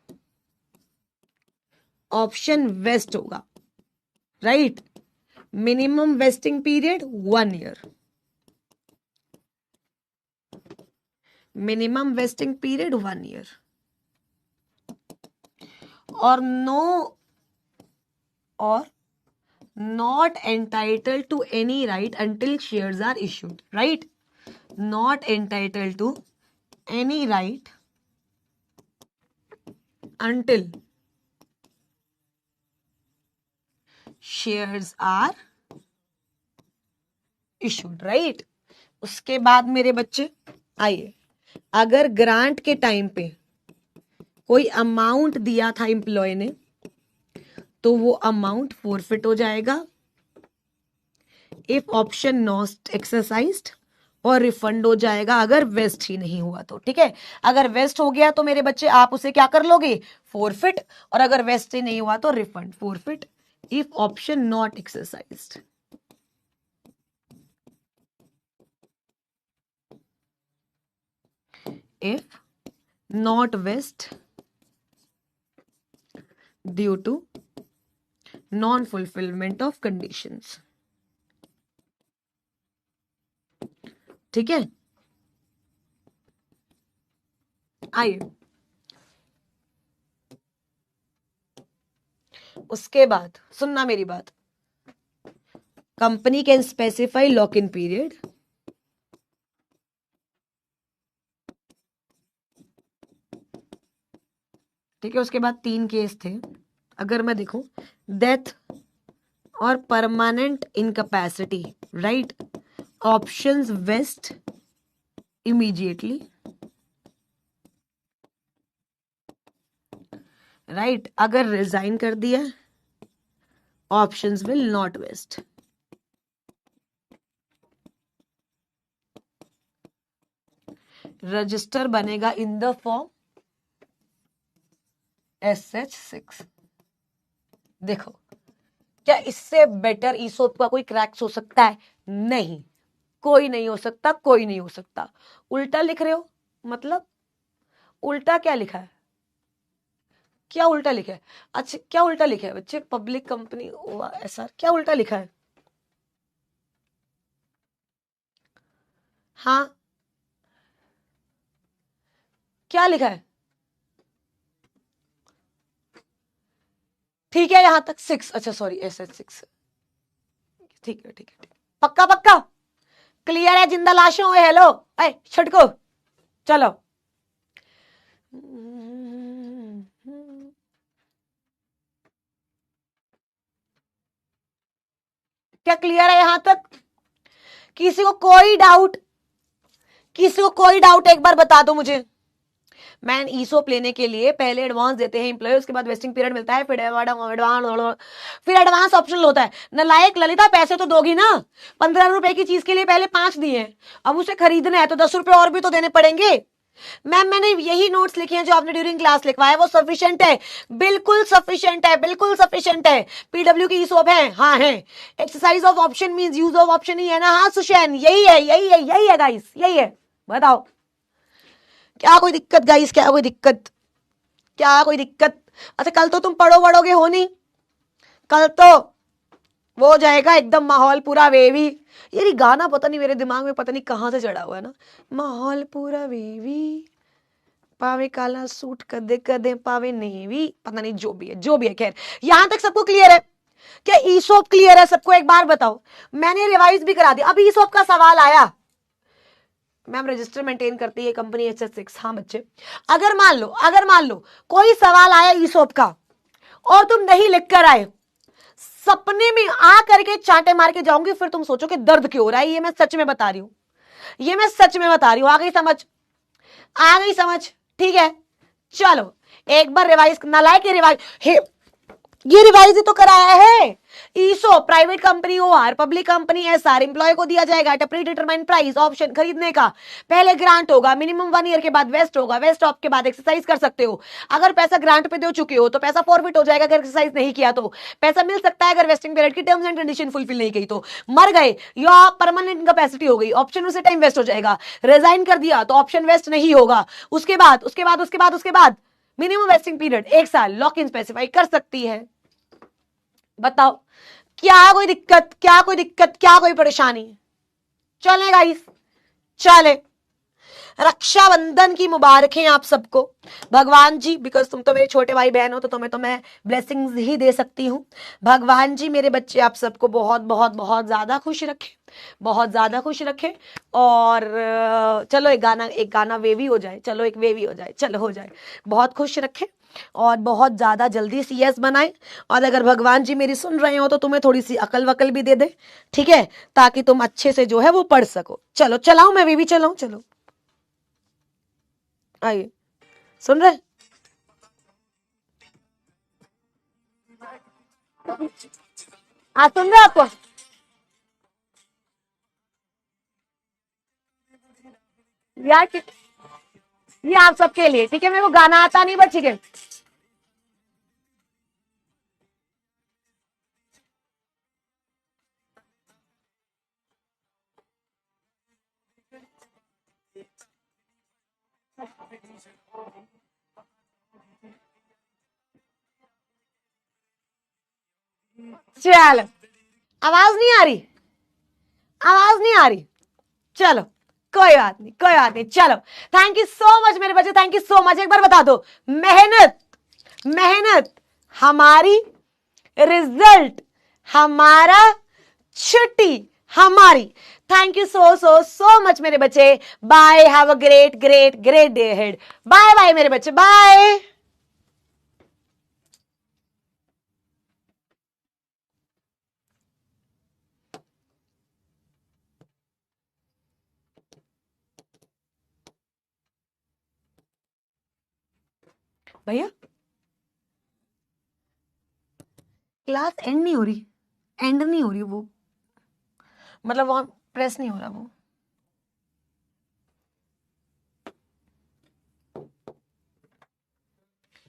ऑप्शन वेस्ट होगा, right, minimum vesting period 1 year, minimum vesting period 1 year, और not entitled to any right until shares are issued, right? Not entitled to any right until shares are issued, right? उसके बाद मेरे बच्चे आइए, अगर grant के time पे कोई अमाउंट दिया था एम्प्लॉय ने तो वो अमाउंट फोरफिट हो जाएगा इफ ऑप्शन नॉट एक्सरसाइज्ड, और रिफंड हो जाएगा अगर वेस्ट ही नहीं हुआ तो। ठीक है, अगर वेस्ट हो गया तो मेरे बच्चे आप उसे क्या कर लोगे, फोरफिट, और अगर वेस्ट ही नहीं हुआ तो refund. Forfeit if option not exercised. If not vest due to non fulfilment of conditions. ठीक है, आइए उसके बाद सुनना मेरी बात। Company can specify lock in period, ठीक है। उसके बाद 3 केस थे, अगर मैं देखूं डेथ और permanent incapacity, right, options vest immediately, right, अगर रिजाइन कर दिया options will not vest. Register बनेगा इन द फॉर्म SH6। देखो, क्या इससे बेटर ईसोप का कोई क्रैक्स हो सकता है? नहीं, कोई नहीं हो सकता, कोई नहीं हो सकता। उल्टा लिख रहे हो मतलब उल्टा क्या लिखा है, क्या उल्टा लिखा है? अच्छा, क्या उल्टा लिखा है बच्चे? पब्लिक कंपनी SR, क्या उल्टा लिखा है? हाँ, क्या लिखा है? ठीक है, यहां तक 6, अच्छा सॉरी SH6, ठीक है ठीक है, पक्का पक्का क्लियर है? जिंदा लाशों, हेलो, छटको, चलो। क्या क्लियर है यहां तक? किसी को कोई डाउट? किसी को कोई डाउट एक बार बता दो मुझे। मैन ईसोप लेने के लिए पहले एडवांस देते हैं एम्प्लॉय, उसके बाद वेस्टिंग पीरियड मिलता है, फिर एडवांस ऑप्शनल होता है। नालायक ललिता, पैसे तो दोगी ना? 15 रुपए की चीज के लिए पहले 5 दिए, अब उसे खरीदना है तो 10 रुपए और भी तो देने पड़ेंगे। मैम मैंने यही नोट्स लिखे हैं जो आपने ड्यूरिंग क्लास लिखवाया, वो सफिशिएंट है, बिल्कुल सफिशिएंट है, बिल्कुल सफिशिएंट है। पीडब्ल्यू की ईसोप है, हाँ है। Exercise of option means use of option ही है ना? हाँ सुशैन, यही है, यही है, यही है गाइस, यही है। बताओ क्या कोई दिक्कत गाइस? क्या कोई दिक्कत? क्या कोई दिक्कत? अच्छा, कल तो तुम पढ़ोगे हो नहीं, कल तो वो हो जाएगा एकदम माहौल पूरा वेवी। ये गाना पता नहीं मेरे दिमाग में पता नहीं कहां से चढ़ा हुआ है ना, माहौल पूरा वेवी, पावे काला सूट कदे कदे पावे नेवी, पता नहीं, जो भी है जो भी है। खैर, यहां तक सबको क्लियर है? क्या ईसोप क्लियर है सबको? एक बार बताओ। मैंने रिवाइज भी करा दिया। अभी ईसोप का सवाल आया, मैम रजिस्टर मेंटेन करती है कंपनी SH6। हाँ बच्चे, अगर मान लो कोई सवाल आया ईसोप का और तुम नहीं लिख कर आए, सपने में आ करके चांटे मार के जाऊंगी, फिर तुम सोचो कि दर्द क्यों हो रहा है। ये मैं सच में बता रही हूं, ये मैं सच में बता रही हूं। आ गई समझ? आ गई समझ? ठीक है, चलो एक बार रिवाइज, नालायक रिवाइज, ये रिवाइज ही तो कराया है। ESOP private company OR, public company SR, employee को दिया जाएगा प्री डिटरमाइंड प्राइस ऑप्शन खरीदने का। पहले ग्रांट होगा, मिनिमम 1 ईयर के बाद वेस्ट होगा, वेस्ट ऑफ के बाद एक्सरसाइज कर सकते हो। अगर पैसा ग्रांट पे दे चुके हो तो पैसा फॉरफिट हो जाएगा, अगर एक्सरसाइज नहीं किया तो। पैसा मिल सकता है अगर वेस्टिंग पीरियड की टर्म्स एंड कंडीशन फुलफिल नहीं की तो। मर गए या परमानेंट कैपेसिटी हो गई, ऑप्शन उसे टाइम वेस्ट हो जाएगा। रिजाइन कर दिया तो ऑप्शन वेस्ट नहीं होगा। उसके बाद मिनिमम वेस्टिंग पीरियड 1 साल, लॉक इन स्पेसिफाई कर सकती है। बताओ क्या कोई दिक्कत? क्या कोई दिक्कत? क्या कोई परेशानी? चले गाइस, चले। रक्षाबंधन की मुबारकें आप सबको। भगवान जी, बिकॉज तुम तो मेरे छोटे भाई बहन हो तो तुम्हें तो मैं ब्लेसिंग्स ही दे सकती हूँ। भगवान जी मेरे बच्चे आप सबको बहुत बहुत बहुत ज्यादा खुश रखे, बहुत ज्यादा खुश रखे। और चलो एक गाना वे भी हो जाए, चलो एक वे भी हो जाए, चलो हो जाए। बहुत खुश रखे और बहुत ज्यादा जल्दी सीएस बनाए। और अगर भगवान जी मेरी सुन रहे हो तो तुम्हें थोड़ी सी अकल वकल भी दे दे, ठीक है, ताकि तुम अच्छे से जो है वो पढ़ सको। चलो चलाऊं, मैं वे भी चलाऊं, चलो आइए। सुन रहे? आज सुन रहे आपको? यार ये आप सबके लिए, ठीक है, मेरे को गाना आता नहीं बट ठीक है। चलो, आवाज नहीं आ रही, आवाज नहीं आ रही, चलो कोई बात नहीं, कोई बात नहीं, चलो। थैंक यू सो मच मेरे बच्चे, थैंक यू सो मच। एक बार बता दो, मेहनत, मेहनत हमारी, रिजल्ट हमारा, छुट्टी हमारी। Thank you so so so much मेरे बच्चे। Bye, have a great great great day ahead. Bye bye मेरे बच्चे, बाय। भैया क्लास एंड नहीं हो रही, एंड नहीं हो रही वो, मतलब वहां प्रेस नहीं हो रहा वो।